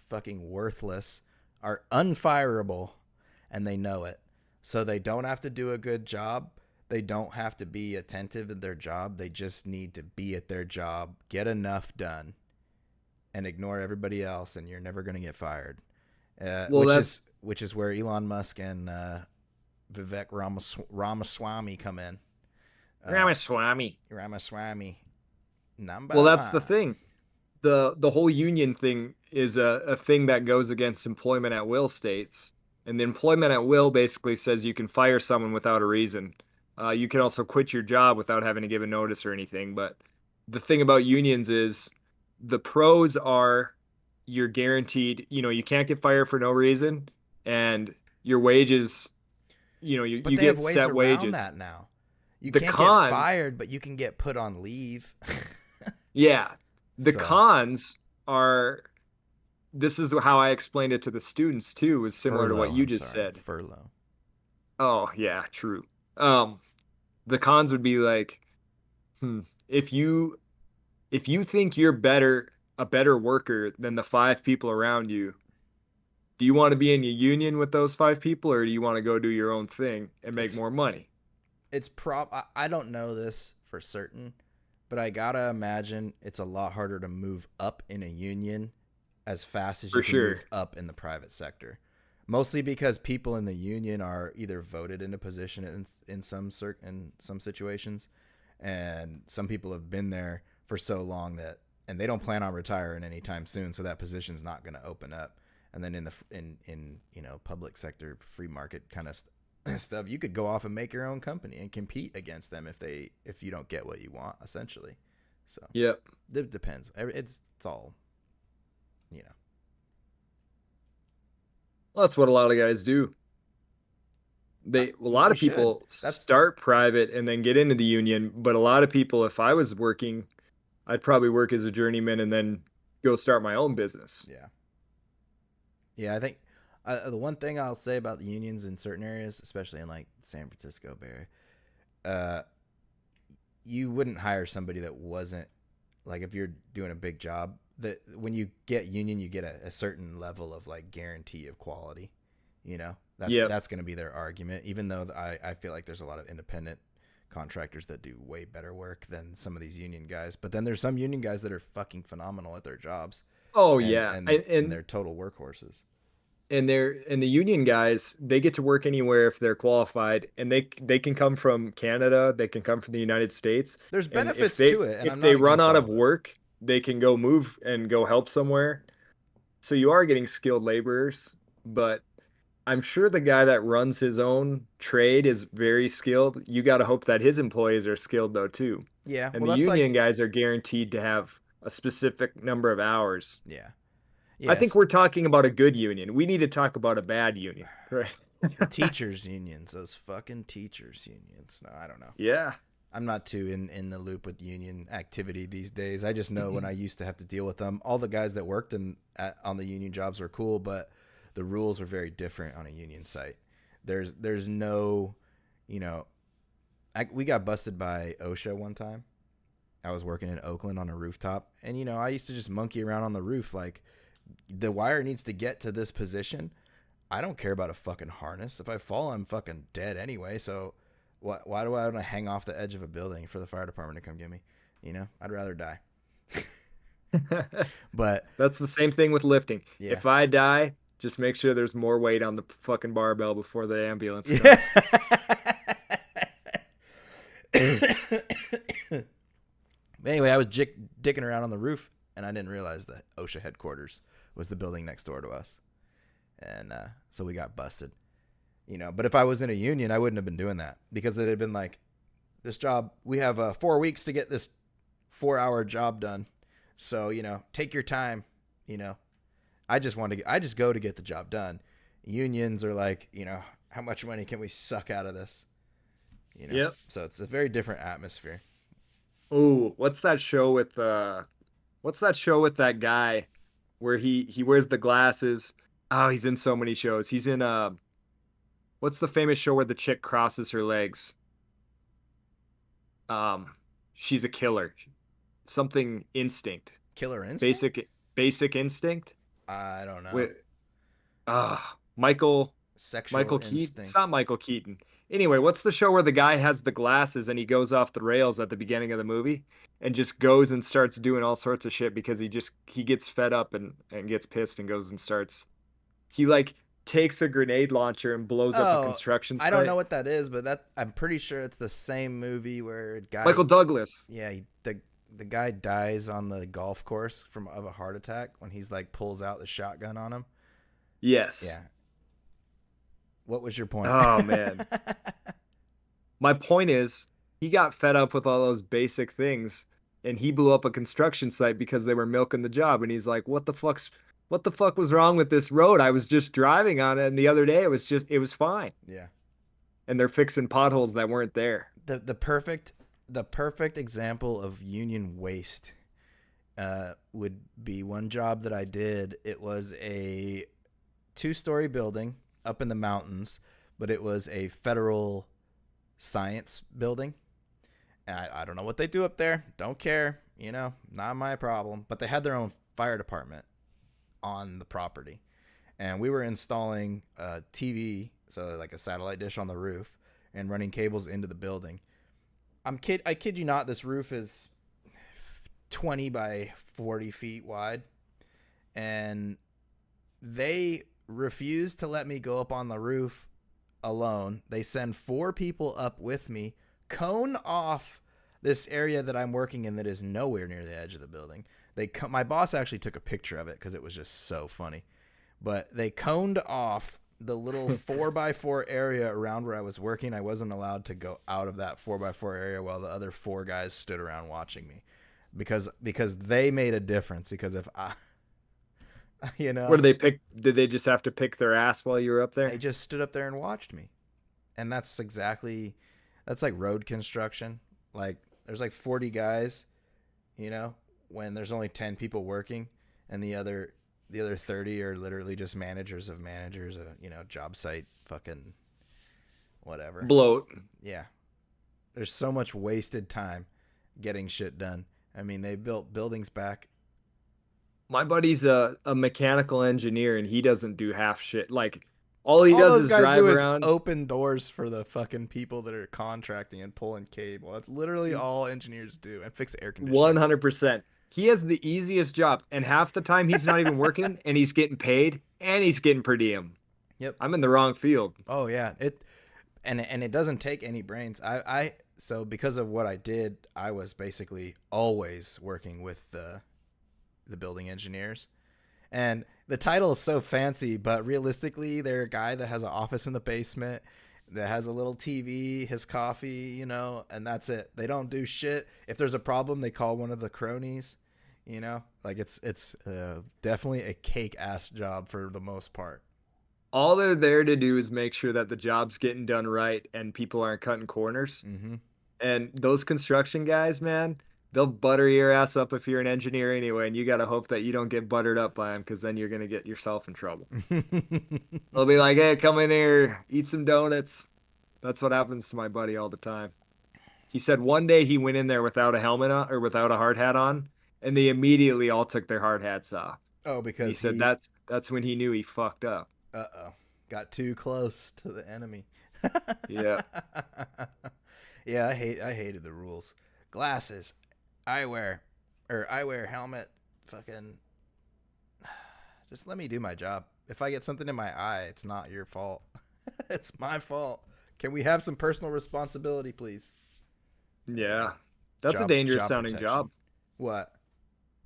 fucking worthless are unfireable, and they know it. So they don't have to do a good job. They don't have to be attentive in their job. They just need to be at their job, get enough done, and ignore everybody else, and you're never going to get fired. Well, that's Which is where Elon Musk and Vivek Ramaswamy come in. Ramaswamy. Ramaswamy, Well, number that's the one. thing. The whole union thing is a thing that goes against employment at will states. And the employment at will basically says you can fire someone without a reason. You can also quit your job without having to give a notice or anything. But the thing about unions is the pros are you're guaranteed, you can't get fired for no reason, and your wages, But you they have get ways set around wages. that now. You The can't get cons, fired, but you can get put on leave. yeah, the So cons are this is how I explained it to the students too, was similar to what furlough. you I'm just sorry, said. furlough. Oh, yeah, true. Um, the cons would be like, hmm, if you if you think you're a better worker than the five people around you, do you want to be in a union with those five people or do you want to go do your own thing and make It's more money? it's prob. I don't know this for certain, But I gotta imagine it's a lot harder to move up in a union as fast as For you can sure. move up in the private sector. Mostly because people in the union are either voted into position in some situations, and some people have been there for so long that, and they don't plan on retiring anytime soon, so that position's not going to open up. And then in public sector free market kind of stuff, you could go off and make your own company and compete against them if you don't get what you want, essentially. So Yep. it depends. It's all, you know. Well, that's what a lot of guys do. A lot You of should. people That's start private and then get into the union, but a lot of people, if I was working, I'd probably work as a journeyman and then go start my own business. yeah. Yeah, I think the one thing I'll say about the unions in certain areas, especially in like San Francisco Bay Area, uh, you wouldn't hire somebody that wasn't, like, if you're doing a big job, that when you get union, you get a certain level of like guarantee of quality. You know, Yep. that's going to be their argument. Even though I feel like there's a lot of independent contractors that do way better work than some of these union guys. But then there's some union guys that are fucking phenomenal at their jobs, Oh and yeah. and And and and they're total workhorses. and the union guys, they get to work anywhere if they're qualified, and they can come from Canada, they can come from the United States, There's and if benefits they to it, and if I'm they not run against out all of of it. work, they can go move and go help somewhere. So you are getting skilled laborers, but I'm sure the guy that runs his own trade is very skilled. You got to hope that his employees are skilled though too. Yeah, And well, the that's like, union guys are guaranteed to have a specific number of hours. yeah, I think yes, we're talking about a good union. We need to talk about a bad union, right? the teachers unions, those fucking teachers unions. No, I don't know. Yeah. I'm not too in the loop with union activity these days. I just know when I used to have to deal with them, all the guys that worked on the union jobs were cool, but the rules are very different on a union site. There's no, you know, we got busted by OSHA one time. I was working in Oakland on a rooftop, and I used to just monkey around on the roof like, the wire needs to get to this position. I don't care about a fucking harness. If I fall, I'm fucking dead anyway. So why do I want to hang off the edge of a building for the fire department to come get me? I'd rather die. But That's the same thing with lifting. yeah. If I die, just make sure there's more weight on the fucking barbell before the ambulance Yeah. comes. Anyway, I was dicking around on the roof, and I didn't realize that OSHA headquarters was the building next door to us. And so we got busted. But if I was in a union, I wouldn't have been doing that, because it had been like, this job, we have 4 weeks to get this 4-hour job done. So, take your time. I just go to get the job done. Unions are like, how much money can we suck out of this? Yep. So it's a very different atmosphere. Oh, what's that show with that guy where he wears the glasses? Oh, he's in so many shows. He's in what's the famous show where the chick crosses her legs? Um, she's a killer. Something instinct. Killer Instinct? Basic instinct I don't know. with Michael Sexual Keaton. It's instinct. not Michael Keaton. Anyway, what's the show where the guy has the glasses and he goes off the rails at the beginning of the movie and just goes and starts doing all sorts of shit because he gets fed up and gets pissed and goes and starts he like takes a grenade launcher and blows up a Oh, construction I don't know site. what that is, but I'm pretty sure it's the same movie where a guy, Michael Douglas. yeah, the guy dies on the golf course of a heart attack when he's like pulls out the shotgun on him. Yes. Yeah. What was your point? Oh man. My point is, he got fed up with all those basic things and he blew up a construction site because they were milking the job. And he's like, what the fuck was wrong with this road? I was just driving on it. And the other day it was fine. Yeah. And they're fixing potholes that weren't there. The perfect example of union waste would be one job that I did. It was a 2-story building up in the mountains, but it was a federal science building. And I don't know what they do up there. Don't care. Not my problem. But they had their own fire department on the property. And we were installing a TV, so like a satellite dish on the roof, and running cables into the building. I kid you not, this roof is 20 by 40 feet wide, and they refuse to let me go up on the roof alone. They send 4 people up with me, cone off this area that I'm working in that is nowhere near the edge of the building. My boss actually took a picture of it because it was just so funny. But they coned off the little 4x4 area around where I was working. I wasn't allowed to go out of that 4x4 area while the other 4 guys stood around watching me, because they made a difference. Because if I, What did they pick? Did they just have to pick their ass while you were up there? they just stood up there and watched me. And that's like road construction. Like there's like 40 guys, when there's only 10 people working, and the other 30 are literally just managers of managers, job site fucking whatever. Bloat. Yeah. There's so much wasted time getting shit done. I mean, they built buildings back. My buddy's a mechanical engineer, and he doesn't do half shit. Like, all he All does those is guys drive do around. is open doors for the fucking people that are contracting and pulling cable. That's literally all engineers do, and fix air conditioning. 100%. He has the easiest job, and half the time he's not even working, and he's getting paid, and he's getting per diem. Yep. I'm in the wrong field. Oh yeah. And it doesn't take any brains. So because of what I did, I was basically always working with the building engineers. And the title is so fancy, but realistically, they're a guy that has an office in the basement, that has a little TV, his coffee, and that's it. They don't do shit. If there's a problem, they call one of the cronies, like it's definitely a cake ass job for the most part. All they're there to do is make sure that the job's getting done right and people aren't cutting corners. Mm-hmm. And those construction guys, man, they'll butter your ass up if you're an engineer anyway, and you got to hope that you don't get buttered up by them, because then you're going to get yourself in trouble. They'll be like, hey, come in here, eat some donuts. That's what happens to my buddy all the time. He said one day he went in there without a helmet on, or without a hard hat on, and they immediately all took their hard hats off. Oh, And because he said that's when he knew he fucked up. got too close to the enemy. Yeah. Yeah, I hated the rules. Glasses, eyewear, helmet, fucking. Just let me do my job. If I get something in my eye, it's not your fault. It's my fault. Can we have some personal responsibility, please? Yeah. That's a dangerous sounding protection. job. What?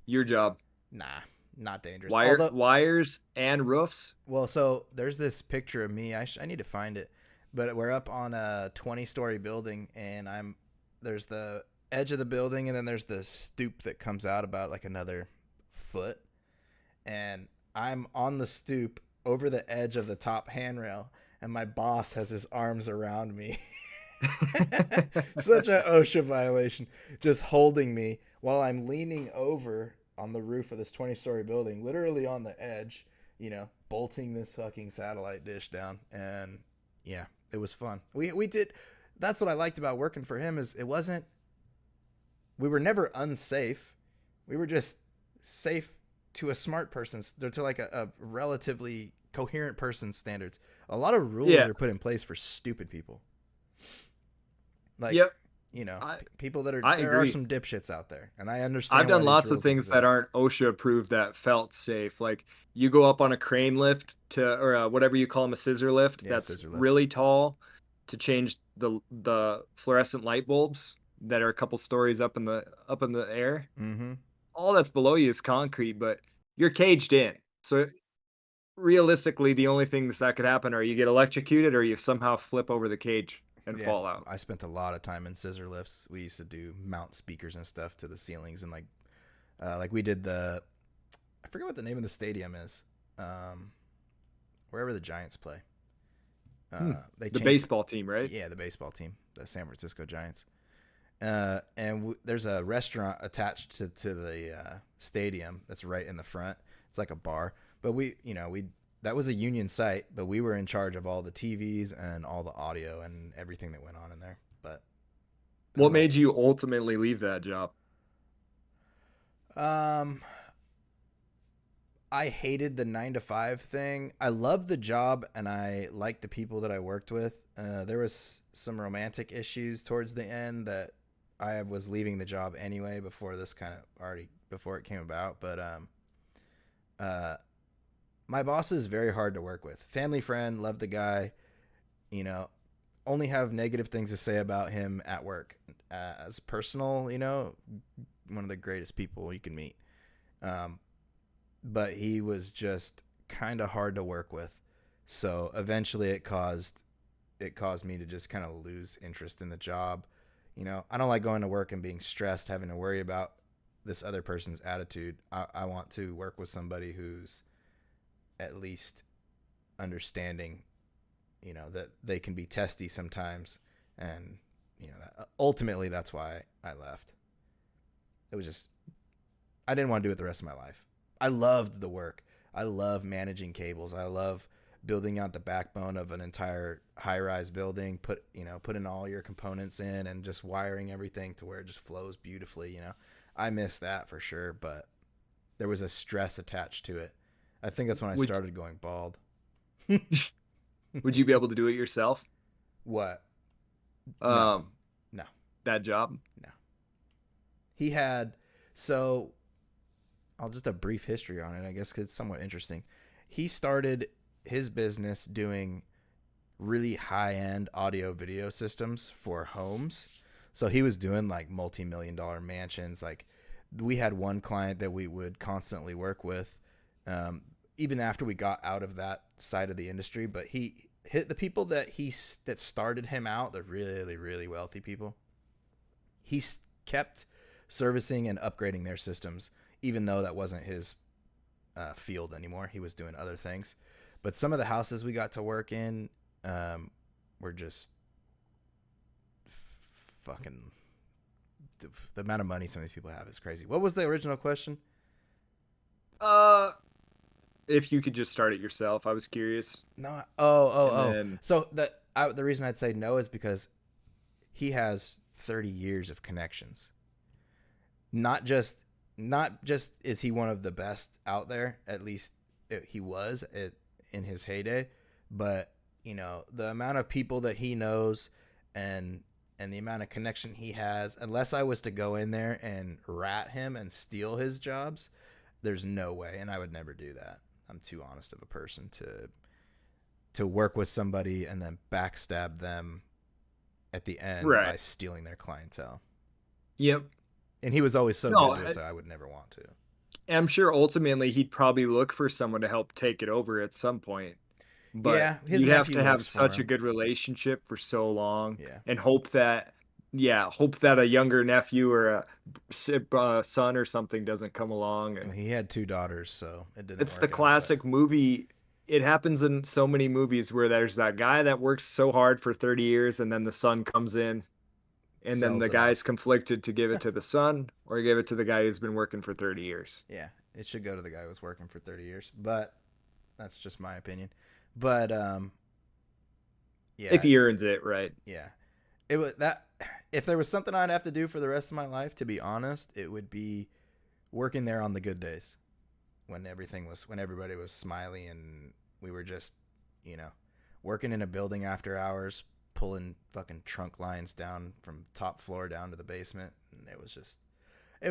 Your job. Nah, not dangerous. Wires and roofs. Well, so there's this picture of me. I need to find it. But we're up on a 20-story building, and there's the edge of the building, and then there's the stoop that comes out about like another foot. And I'm on the stoop over the edge of the top handrail, and my boss has his arms around me. Such an OSHA violation. Just holding me while I'm leaning over on the roof of this 20-story building, literally on the edge, bolting this fucking satellite dish down. And yeah, it was fun. We did. That's what I liked about working for him, is we were never unsafe. We were just safe to a smart person's, to like a relatively coherent person's standards. A lot of rules are put in place for stupid people. Like, yep. People that are, there are some dipshits out there, and I understand. I've done lots of things that aren't OSHA approved that felt safe. Like, you go up on a crane lift or whatever you call them, a scissor lift, that's really tall, to change the fluorescent light bulbs that are a couple stories up in the air. Mm-hmm. All that's below you is concrete, but you're caged in. So realistically, the only things that could happen are you get electrocuted, or you somehow flip over the cage and fall out. I spent a lot of time in scissor lifts. We used to do mount speakers and stuff to the ceilings, and like we did I forget what the name of the stadium is, wherever the Giants play. The baseball team, right? Yeah, the baseball team, the San Francisco Giants. And there's a restaurant attached to the stadium that's right in the front. It's like a bar, but that was a union site, but we were in charge of all the TVs and all the audio and everything that went on in there. But what made you ultimately leave that job? I hated the 9-to-5 thing. I loved the job, and I liked the people that I worked with. There was some romantic issues towards the end that I was leaving the job anyway before this kind of already before it came about. But uh, my boss is very hard to work with. Family friend, love the guy. You know, only have negative things to say about him at work. As personal, one of the greatest people you can meet. Um, but he was just kind of hard to work with. So eventually it caused me to just kind of lose interest in the job. I don't like going to work and being stressed, having to worry about this other person's attitude. I want to work with somebody who's at least understanding, that they can be testy sometimes. And, ultimately that's why I left. It was just, I didn't want to do it the rest of my life. I loved the work. I love managing cables. I love building out the backbone of an entire high-rise building, putting all your components in and just wiring everything to where it just flows beautifully. I miss that for sure, but there was a stress attached to it. I think that's when I started going bald. Would you be able to do it yourself? What? No. Um, No. that job? No. He had, so I'll just a brief history on it, I guess, because it's somewhat interesting. He started his business doing really high-end audio video systems for homes. So he was doing like multi-million-dollar mansions. Like we had one client that we would constantly work with, even after we got out of that side of the industry. But he hit the people that started him out, the really, really wealthy people. He kept servicing and upgrading their systems, even though that wasn't his field anymore. He was doing other things. But some of the houses we got to work in were just fucking... The amount of money some of these people have is crazy. What was the original question? If you could just start it yourself, I was curious. No. And then, So the reason I'd say no is because he has 30 years of connections. Not just is he one of the best out there, at least he was in his heyday, but the amount of people that he knows and the amount of connection he has, unless I was to go in there and rat him and steal his jobs, there's no way, and I would never do that. I'm too honest of a person to work with somebody and then backstab them at the end right. by stealing their clientele. Yep. And he was always so good to us, so I would never want to. I'm sure ultimately he'd probably look for someone to help take it over at some point. But yeah, his you'd have to have works for such a him. good relationship for so long, Yeah. and hope that a younger nephew or a son or something doesn't come along. And He had 2 daughters, so it didn't it's work the out, classic movie. It happens in so many movies where there's that guy that works so hard for 30 years and then the son comes in and then sells the it off. guy's conflicted to give it to the son or give it to the guy who's been working for 30 years. Yeah, it should go to the guy who was working for 30 years, but that's just my opinion. But yeah, If he earns it, right? yeah, it was that. If there was something I'd have to do for the rest of my life, to be honest, it would be working there on the good days, when everybody was smiley and we were just, working in a building after hours, pulling fucking trunk lines down from top floor down to the basement, and it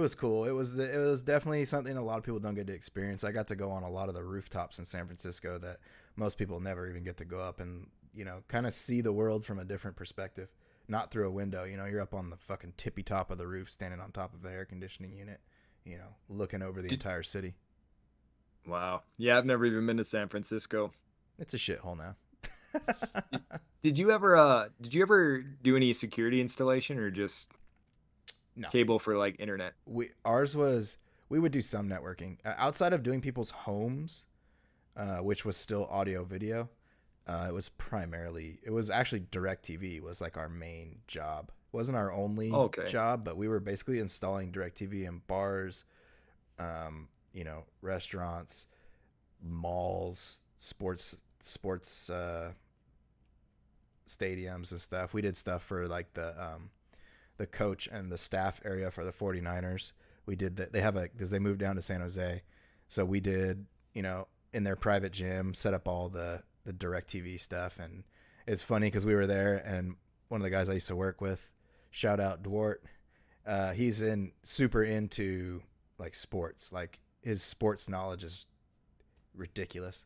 was cool. It was definitely something a lot of people don't get to experience. I got to go on a lot of the rooftops in San Francisco that most people never even get to go up and, kind of see the world from a different perspective, not through a window. You're up on the fucking tippy top of the roof, standing on top of an air conditioning unit, looking over the entire city. Wow. Yeah, I've never even been to San Francisco. It's a shithole now. Did you ever do any security installation or just No. cable for like internet? We would do some networking outside of doing people's homes, which was still audio video. It was actually DirecTV was like our main job. It wasn't our only job, but we were basically installing DirecTV in bars, restaurants, malls, sports stadiums and stuff. We did stuff for like the coach and the staff area for the 49ers. We did that. Because they moved down to San Jose. So we did, in their private gym, set up all the DirecTV stuff. And it's funny because we were there and one of the guys I used to work with, shout out Dwart, He's super into like sports. Like his sports knowledge is ridiculous.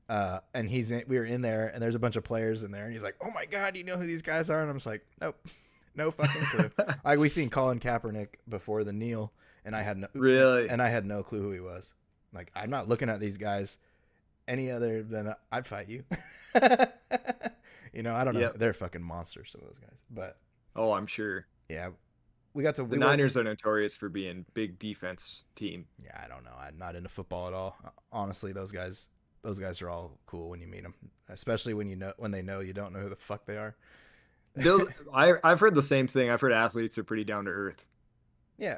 And we were in there, and there's a bunch of players in there, and he's like, "Oh my god, you know who these guys are?" And I'm just like, "Nope, no fucking clue." Like we seen Colin Kaepernick before the kneel, and Really? I had no clue who he was. Like I'm not looking at these guys any other than I'd fight you. I don't know. Yep. They're fucking monsters, some of those guys. But Oh, I'm sure. yeah, The Niners are notorious for being big defense team. Yeah, I don't know. I'm not into football at all. Honestly, those guys are all cool when you meet them, especially when they know you don't know who the fuck they are. I've heard the same thing. I've heard athletes are pretty down to earth. Yeah,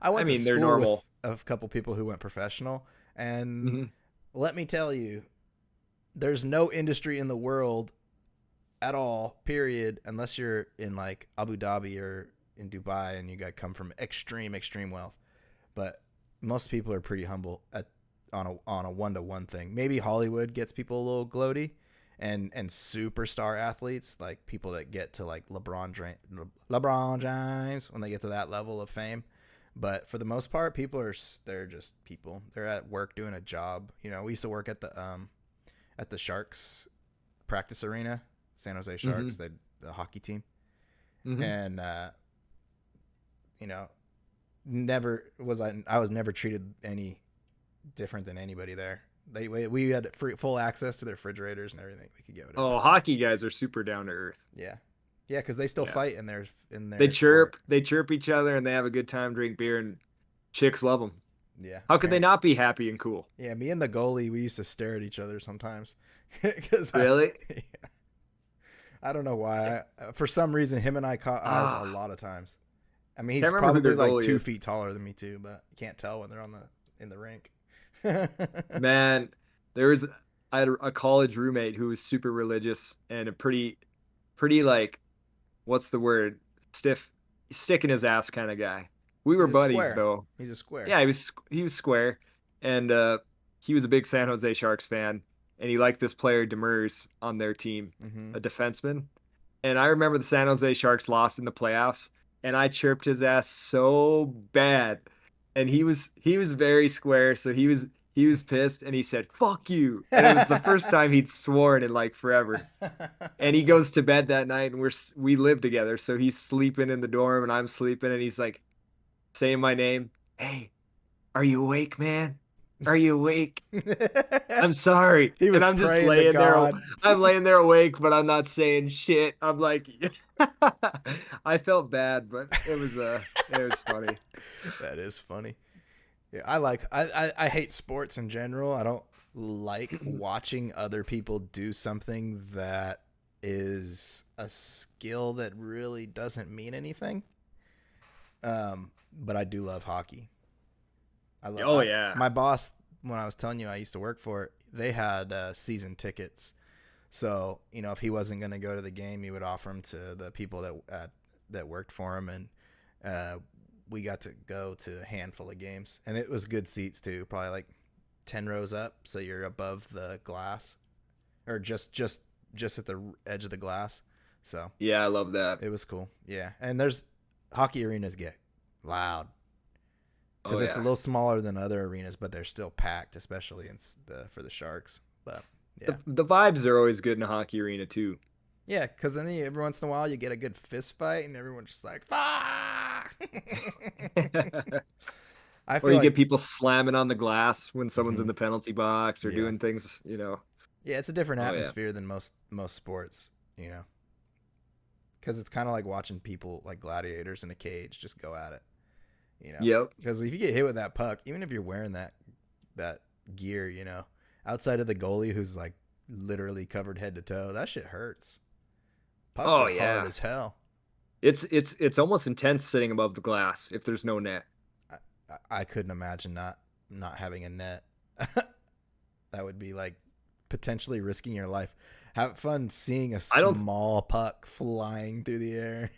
I went to they're school normal. with a couple people who went professional, and Mm-hmm. let me tell you, there's no industry in the world at all, period, unless you're in like Abu Dhabi or in Dubai and you got come from extreme wealth. But most people are pretty humble on a one-to-one thing. Maybe Hollywood gets people a little gloaty, and superstar athletes, like people that get to like LeBron James when they get to that level of fame. But for the most part, they're just people. They're at work doing a job. We used to work at the Sharks practice arena, San Jose Sharks, Mm-hmm. the hockey team. Mm-hmm. And I was never treated any different than anybody there. We had full access to their refrigerators and everything. We could get whatever. Oh, hockey guys are super down to earth. Yeah, because they still fight in their They chirp, sport. they chirp each other, and they have a good time, drink beer, and chicks love them. Yeah. How could they not be happy and cool? Yeah, me and the goalie, we used to stare at each other sometimes. Really? I don't know why. For some reason, him and I caught eyes a lot of times. I mean, he's Can't remember who probably their like goalie 2 is. feet taller than me too, but you can't tell when they're in the rink. Man, I had a college roommate who was super religious and a pretty like, what's the word? Stick in his ass kind of guy. We were He's a buddies square. though. He's a square. Yeah, he was square, and he was a big San Jose Sharks fan, and he liked this player Demers on their team, Mm-hmm. a defenseman. And I remember the San Jose Sharks lost in the playoffs, and I chirped his ass so bad, and he was very square, so he was pissed, and he said "fuck you," and it was the first time he'd sworn in like forever. And he goes to bed that night, and we live together, so he's sleeping in the dorm, and I'm sleeping, and he's like saying my name. Hey, are you awake, man? Are you awake? I'm sorry. He was and I'm just praying to laying there. God. I'm laying there awake, but I'm not saying shit. I'm like, I felt bad, but it was funny. That is funny. Yeah, I hate sports in general. I don't like watching other people do something that is a skill that really doesn't mean anything. But I do love hockey. Yeah. My boss, when I was telling you I used to work for it, they had season tickets. So, if he wasn't going to go to the game, he would offer them to the people that worked for him. And we got to go to a handful of games. And it was good seats, too. Probably like 10 rows up, so you're above the glass. Or just at the edge of the glass. So, Yeah, I love that. it was cool. Yeah. And hockey arenas get loud. Because it's a little smaller than other arenas, but they're still packed, especially for the Sharks. But yeah, the vibes are always good in a hockey arena too. yeah. Because then every once in a while you get a good fist fight, and everyone's just like, "Fuck!" I feel Or you like, get people slamming on the glass when someone's Mhm. in the penalty box or Yeah. doing things, yeah, it's a different Oh, yeah. atmosphere than most sports, because it's kind of like watching people like gladiators in a cage just go at it, Yep. Because if you get hit with that puck, even if you're wearing that gear, outside of the goalie who's like literally covered head to toe, that shit hurts. Pucks Oh, are yeah. hard as hell. It's almost intense sitting above the glass if there's no net. I couldn't imagine not having a net. That would be like potentially risking your life. Have fun seeing a small puck flying through the air.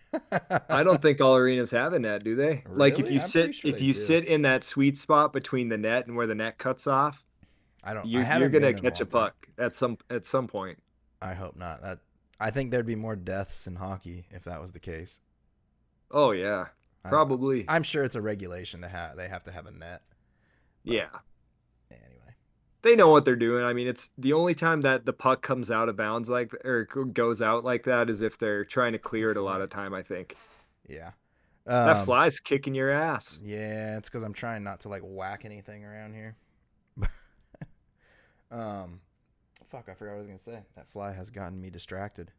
I don't think all arenas have a net, do they? Like if Really? you I'm sit pretty sure if they you do. sit in that sweet spot between the net and where the net cuts off, I you're haven't gonna been in catch a long time. puck at some point. I hope not. I think there'd be more deaths in hockey if that was the case. Oh yeah. I'm Probably. I'm sure it's a regulation to have. They have to have a net. But Yeah. anyway, They know what they're doing. I mean, it's the only time that the puck comes out of bounds or goes out like that is if they're trying to clear it a lot flag. of time, I think. Yeah. That Um. fly's kicking your ass. Yeah, it's because I'm trying not to like whack anything around here. um. Fuck, I forgot what I was gonna say. That fly has gotten me distracted.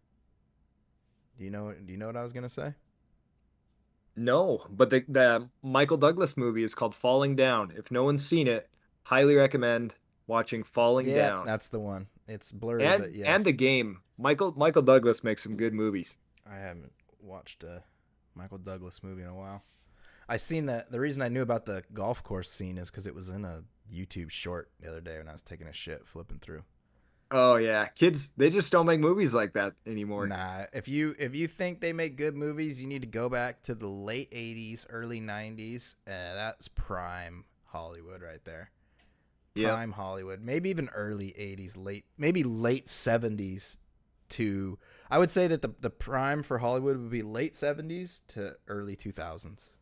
Do you know what I was gonna say? No, but the Michael Douglas movie is called Falling Down. If no one's seen it, highly recommend watching Falling Yeah, Down. that's the one. It's blurry, but And the yes. game. Michael Douglas makes some good movies. I haven't watched a Michael Douglas movie in a while. I seen that. The reason I knew about the golf course scene is because it was in a YouTube short the other day when I was taking a shit flipping through. Oh yeah, kids, they just don't make movies like that anymore. Nah, if you think they make good movies, you need to go back to the late '80s, early '90s. That's prime Hollywood right there. Yep. Prime Hollywood. Maybe even early '80s, maybe late '70s to. I would say that the prime for Hollywood would be late '70s to early 2000s.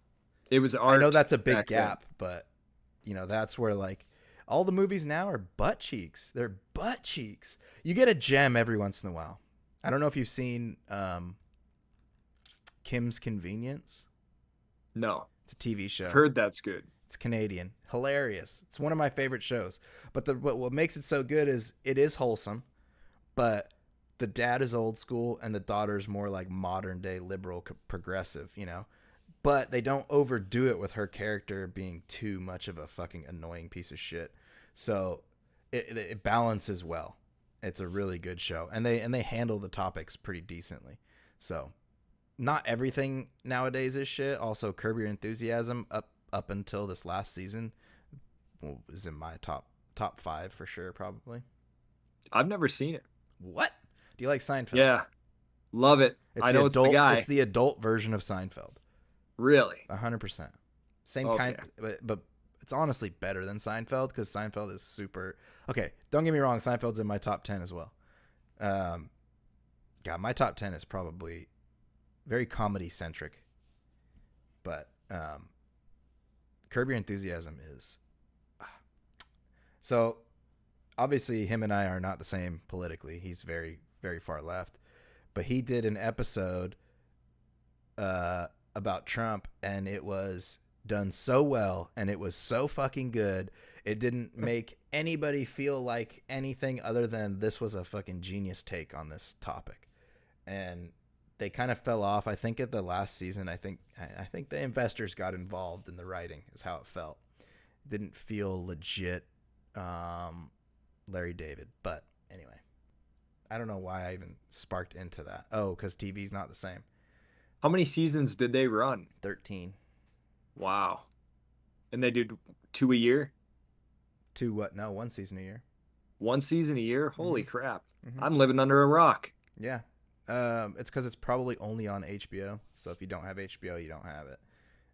It was I know art that's a big back then. gap, but that's where like all the movies now are butt cheeks. They're butt cheeks. You get a gem every once in a while. I don't know if you've seen Kim's Convenience. No. It's a TV show. I've heard that's good. It's Canadian. Hilarious. It's one of my favorite shows. But what makes it so good is it is wholesome, but the dad is old school and the daughter's more like modern day liberal progressive. But they don't overdo it with her character being too much of a fucking annoying piece of shit. So it balances well. It's a really good show, and they handle the topics pretty decently. So not everything nowadays is shit. Also, Curb Your Enthusiasm up until this last season is in my top 5 for sure, probably. I've never seen it. What? Do you like Seinfeld? Yeah. Love it. It's I the know it's the adult. It's guy. the adult version of Seinfeld. Really? 100%. Same Okay. kind, but it's honestly better than Seinfeld because Seinfeld is super. Okay, don't get me wrong. Seinfeld's in my top 10 as well. God, my top 10 is probably very comedy centric, but Curb Your Enthusiasm is. So obviously, him and I are not the same politically. He's very, very far left, but he did an episode about Trump, and it was done so well, and it was so fucking good. It didn't make anybody feel like anything other than this was a fucking genius take on this topic. And they kind of fell off. I think at the last season, I think the investors got involved in the writing, is how it felt. It didn't feel legit, Larry David. But anyway, I don't know why I even sparked into that. Oh, because TV's not the same. How many seasons did they run? 13. Wow. And they did 2 a year? 2 what? No, 1 season a year. 1 season a year? Holy crap. Mm-hmm. I'm living under a rock. Yeah. It's because it's probably only on HBO. So if you don't have HBO, you don't have it.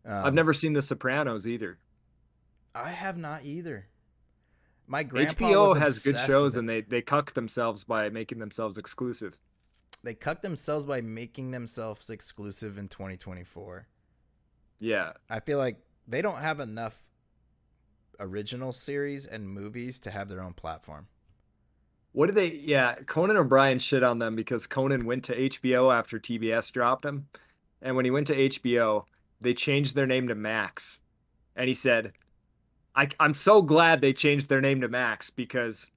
I've never seen The Sopranos either. I have not either. My grandpa HBO was has good obsessed shows, with and they cuck themselves by making themselves exclusive. They cucked themselves by making themselves exclusive in 2024. Yeah. I feel like they don't have enough original series and movies to have their own platform. What did they? Yeah, Conan O'Brien shit on them because Conan went to HBO after TBS dropped him. And when he went to HBO, they changed their name to Max. And he said, I'm so glad they changed their name to Max because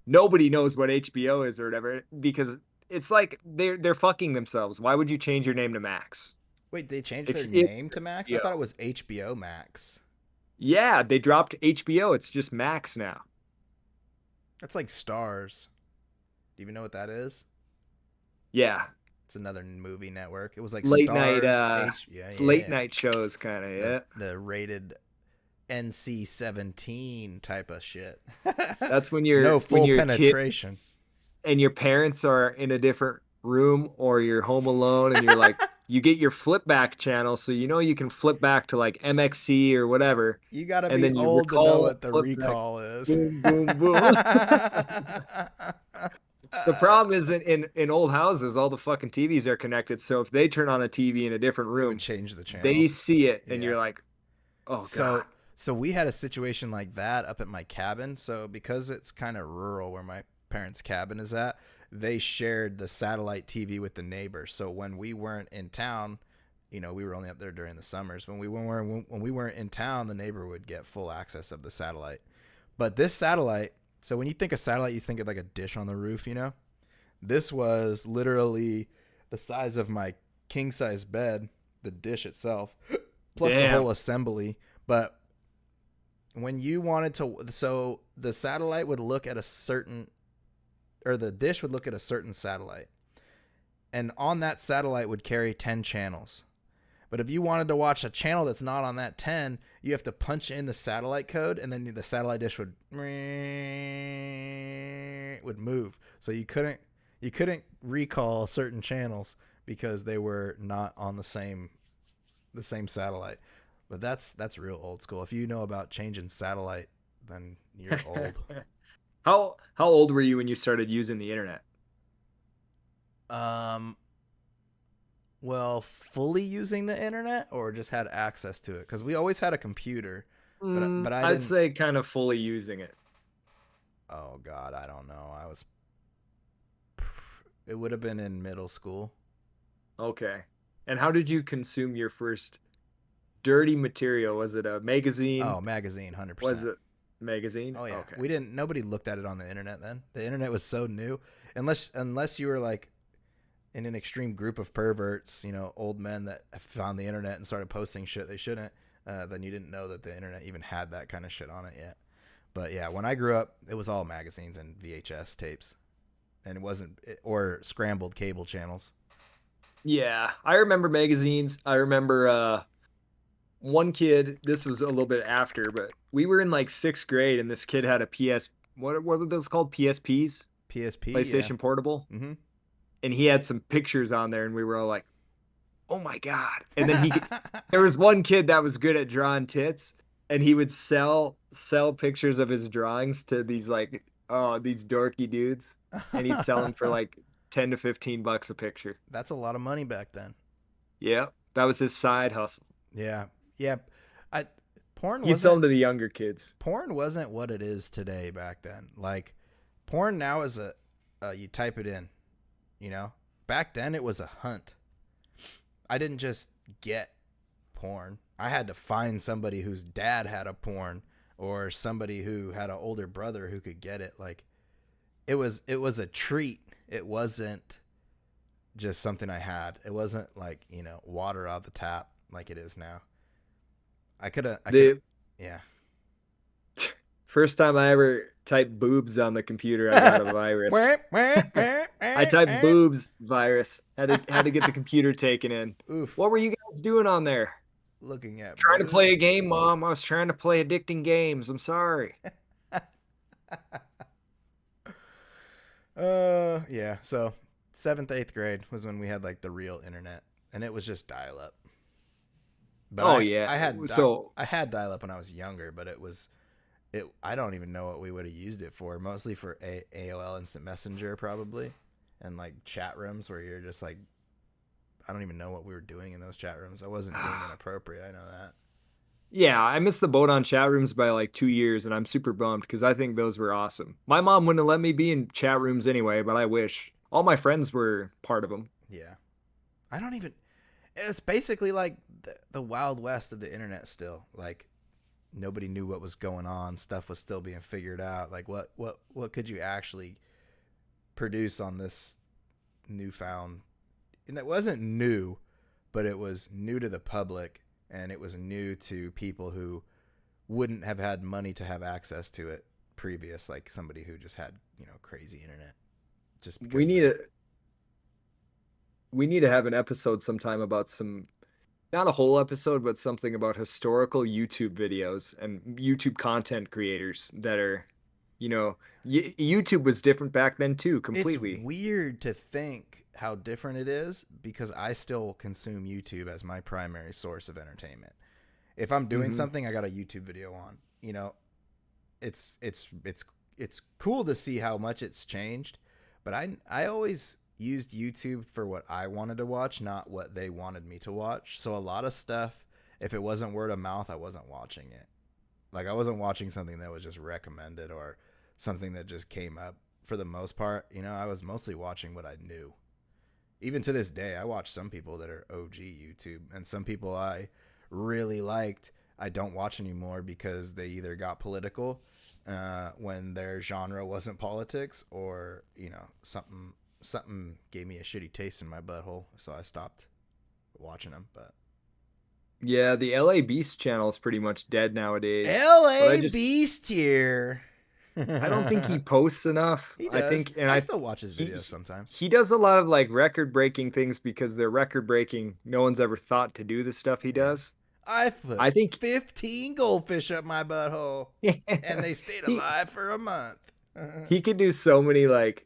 nobody knows what HBO is or whatever. Because it's like they're fucking themselves. Why would you change your name to Max? Wait, they changed If their if name to Max? I HBO. thought it was HBO Max. Yeah, they dropped HBO. It's just Max now. That's like Stars. Do you even know what that is? Yeah. It's another movie network. It was like Late Stars. night Yeah, it's yeah, late yeah. night shows kind of, yeah. The rated NC-17 type of shit. That's when you're no full when you're a kid penetration. and your parents are in a different room or you're home alone and you're like you get your flip back channel so you know you can flip back to like MXC or whatever You gotta and be then you old to know recall what the flip back. recall is. Boom boom boom. The problem is in old houses, all the fucking TVs are connected. So if they turn on a TV in a different It would room, change the they channel. see it, and Yeah. you're like, oh god. So we had a situation like that up at my cabin. So because it's kind of rural where my parents' cabin is at, they shared the satellite TV with the neighbor. So when we weren't in town, we were only up there during the summers. When we weren't in town, the neighbor would get full access of the satellite. But this satellite, so when you think of satellite, you think of like a dish on the roof, This was literally the size of my king size bed, the dish itself, plus the Damn. whole assembly. But when you wanted to, so the satellite would look at a certain, or the dish would look at a certain satellite, and on that satellite would carry 10 channels. But if you wanted to watch a channel that's not on that 10, you have to punch in the satellite code, and then the satellite dish would move. So you couldn't recall certain channels because they were not on the same satellite. But that's real old school. If you know about changing satellite, then you're old. How old were you when you started using the internet? Um, well, fully using the internet or just had access to it because we always had a computer, but I I'd didn't. say kind of fully using it. Oh God, I don't know. It would have been in middle school. Okay. And how did you consume your first dirty material? Was it a magazine? Oh, magazine, hundred Was percent. it magazine? Oh yeah, Okay. we didn't. Nobody looked at it on the internet then. The internet was so new, unless you were like in an extreme group of perverts, old men that found the internet and started posting shit they shouldn't. Then you didn't know that the internet even had that kind of shit on it yet. But yeah, when I grew up, it was all magazines and VHS tapes, and it wasn't or scrambled cable channels. Yeah, I remember magazines. I remember one kid, this was a little bit after, but we were in like 6th grade and this kid had a PS what were those called? PSPs? PSP, yeah. PlayStation Portable. Mm-hmm. And he had some pictures on there and we were all like, "Oh my god." And then there was one kid that was good at drawing tits and he would sell pictures of his drawings to these like these dorky dudes and he'd sell them for like 10 to 15 bucks a picture. That's a lot of money back then. Yeah, that was his side hustle. Yeah, yeah. I porn He'd sell wasn't them to the younger kids. porn wasn't what it is today back then. Like porn now is you type it in, you know. Back then it was a hunt. I didn't just get porn. I had to find somebody whose dad had a porn or somebody who had an older brother who could get it. Like it was a treat. It wasn't just something I had. It wasn't like, water out the tap like it is now. I could have The yeah. first time I ever typed boobs on the computer, I got a virus. I typed boobs virus. Had to get the computer taken in. Oof. What were you guys doing on there? Looking at Trying to play a boobs. game, Mom. I was trying to play addicting games. I'm sorry. Yeah. So 7th, 8th grade was when we had like the real internet, and it was just dial up. But Oh I yeah. I had So I had dial up when I was younger, but it. I don't even know what we would have used it for. Mostly for AOL Instant Messenger, probably, and like chat rooms where you're just like, I don't even know what we were doing in those chat rooms. I wasn't being inappropriate. I know that. yeah, I missed the boat on chat rooms by like 2 years, and I'm super bummed because I think those were awesome. My mom wouldn't have let me be in chat rooms anyway, but I wish. All my friends were part of them. Yeah. I don't even. It's basically like the Wild West of the internet still. Like nobody knew what was going on. Stuff was still being figured out. Like what could you actually produce on this newfound? And it wasn't new, but it was new to the public, and it was new to people who wouldn't have had money to have access to it previous, like somebody who just had crazy internet. Just We because need they. a we need to have an episode sometime about some, not a whole episode, but something about historical YouTube videos and YouTube content creators that are, YouTube was different back then too, It's completely. weird to think how different it is because I still consume YouTube as my primary source of entertainment. If I'm doing Hmm. something, I got a YouTube video on. It's it's cool to see how much it's changed, But I always used YouTube for what I wanted to watch, not what they wanted me to watch. So a lot of stuff, if it wasn't word of mouth, I wasn't watching it. Like I wasn't watching something that was just recommended or something that just came up for the most part. You know, I was mostly watching what I knew. Even to this day, I watch some people that are OG YouTube, and some people I really liked I don't watch anymore because they either got political when their genre wasn't politics, or you know something gave me a shitty taste in my butthole, so I stopped watching them. But Yeah, the LA Beast channel is pretty much dead nowadays. But LA Beast here. I don't think he posts enough. He I does. think, and I I still watch his he videos sometimes. he does a lot of like record breaking things because they're record breaking. No one's ever thought to do the stuff he Yeah. does. I put I think 15 goldfish up my butthole, and they stayed he alive for a month. he could do so many like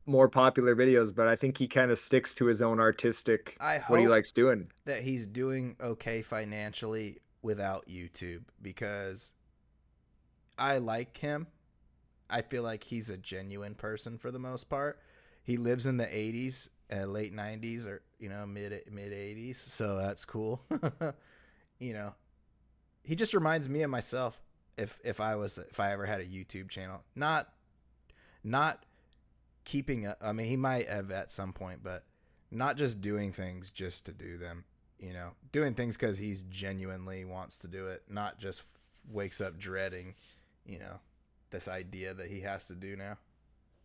more popular videos, but I think he kind of sticks to his own artistic I what he hope likes doing. that he's doing okay financially without YouTube, because I like him. I feel like he's a genuine person for the most part. He lives in the 80s, late 90s, or you know mid 80s, so that's cool. You know, he just reminds me of myself if I ever had a YouTube channel. Not keeping up. I mean, he might have at some point, but not just doing things just to do them. You know, doing things because he's genuinely wants to do it, not just wakes up dreading, you know, this idea that he has to do now.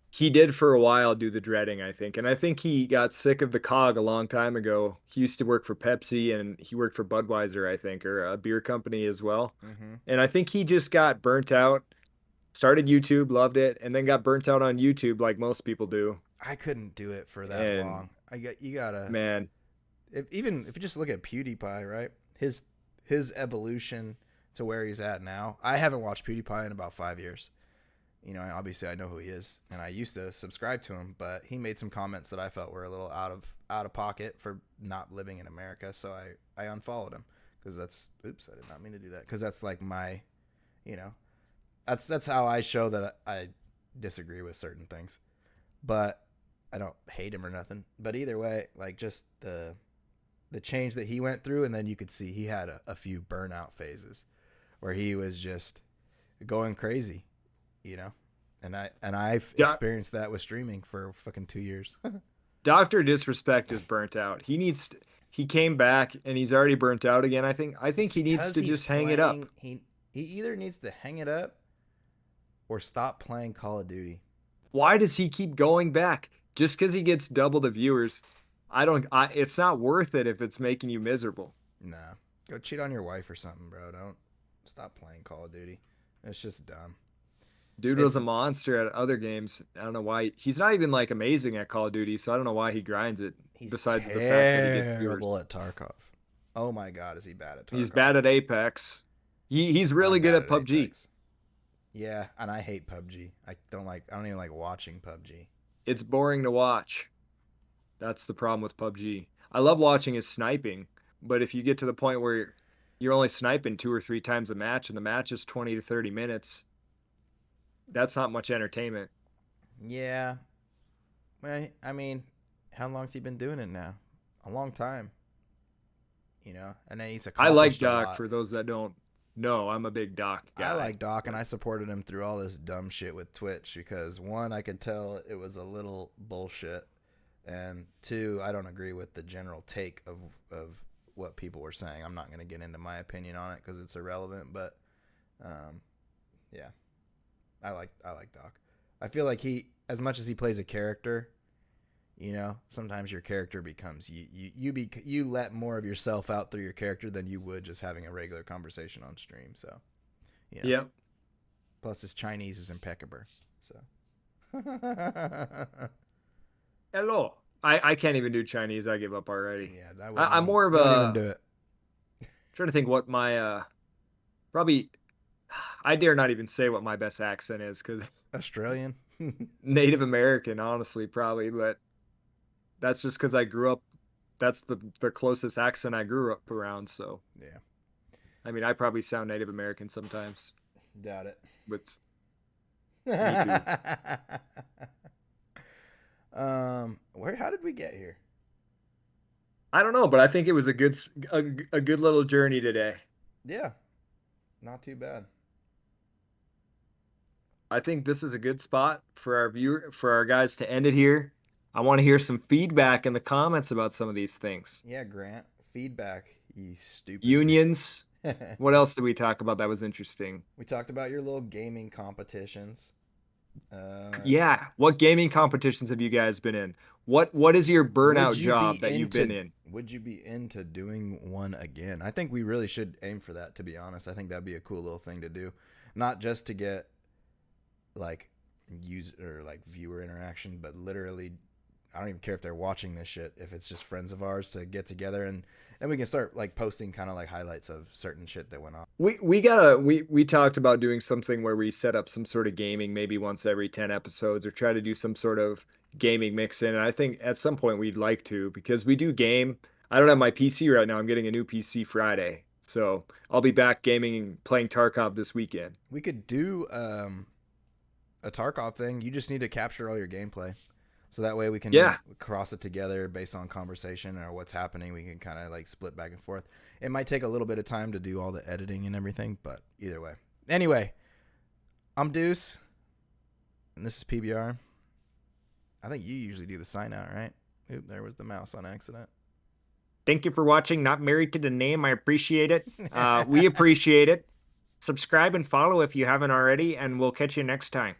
He did for a while do the dreading, I think. And I think he got sick of the cog a long time ago. He used to work for Pepsi and he worked for Budweiser, I think, or a beer company as well. Mm-hmm. And I think he just got burnt out, started YouTube, loved it, and then got burnt out on YouTube like most people do. I couldn't do it for that And long. You gotta, man, even if you just look at PewDiePie, right? His evolution to where he's at now. I haven't watched PewDiePie in about 5 years. You know, obviously I know who he is, and I used to subscribe to him, but he made some comments that I felt were a little out of pocket for not living in America, so I unfollowed him because that's oops, I did not mean to do that, because that's like my, you know, that's how I show that I disagree with certain things, but I don't hate him or nothing. But either way, like just the change that he went through, and then you could see he had a few burnout phases where he was just going crazy, you know. I've experienced that with streaming for fucking 2 years. Dr. Disrespect is burnt out. He came back and he's already burnt out again. I think It's he needs because to he's just hang it up. playing. He either needs to hang it up or stop playing Call of Duty. Why does he keep going back? Just because he gets double the viewers, it's not worth it if it's making you miserable. Nah, go cheat on your wife or something, bro. Don't stop playing Call of Duty. It's just dumb. Dude was It's a monster at other games. I don't know why he's not even like amazing at Call of Duty, so I don't know why he grinds it. He's Besides the fact that he gets viewers, terrible at Tarkov. Oh my god, is he bad at he's Tarkov? bad at Apex. He's really I'm good bad at at PUBG. Apex. Yeah, and I hate PUBG. I don't even like watching PUBG. It's boring to watch. That's the problem with PUBG. I love watching his sniping, but if you get to the point where you're only sniping 2 or 3 times a match and the match is 20 to 30 minutes, that's not much entertainment. Yeah. Well, I mean, how long's he been doing it now? A long time. You know, and then he's I like accomplished a Doc. lot. For those that don't know, I'm a big Doc I guy. like Doc, and I supported him through all this dumb shit with Twitch because one, I could tell it was a little bullshit, and two, I don't agree with the general take of what people were saying. I'm not going to get into my opinion on it because it's irrelevant, but yeah, I like Doc. I feel like he, as much as he plays a character, you know, sometimes your character becomes you let more of yourself out through your character than you would just having a regular conversation on stream. So, you know. Yep. Plus, his Chinese is impeccable. So. Hello. I can't even do Chinese. I give up already. Yeah, that I'm more of don't a even do it. trying to think what my probably I dare not even say what my best accent is because Australian. Native American, honestly, probably, but that's just because I grew up. That's the closest accent I grew up around. So Yeah, I mean, I probably sound Native American sometimes. doubt it. But me too. How did we get here? I don't know, but I think it was a good little journey today. Yeah, not too bad. I think this is a good spot for our guys to end it here. I want to hear some feedback in the comments about some of these things. Yeah, Grant, feedback, you stupid. Unions. What else did we talk about that was interesting? We talked about your little gaming competitions. Yeah. What gaming competitions have you guys been in? What is your Would burnout you be job that you've been into in? would you be into doing one again? I think we really should aim for that, to be honest. I think that'd be a cool little thing to do. Not just to get like user or like viewer interaction, but literally I don't even care if they're watching this shit. If it's just friends of ours to get together and we can start like posting kind of like highlights of certain shit that went on. We talked about doing something where we set up some sort of gaming maybe once every 10 episodes or try to do some sort of gaming mix in. And I think at some point we'd like to because we do game. I don't have my PC right now. I'm getting a new PC Friday. So I'll be back gaming and playing Tarkov this weekend. We could do a Tarkov thing. You just need to capture all your gameplay. So that way we can Yeah. cross it together based on conversation or what's happening. We can kind of like split back and forth. It might take a little bit of time to do all the editing and everything, but either way. Anyway, I'm Deuce, and this is PBR. I think you usually do the sign out, right? Oop, there was the mouse on accident. Thank you for watching. Not married to the name. I appreciate it. We appreciate it. Subscribe and follow if you haven't already, and we'll catch you next time.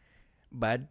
Bud.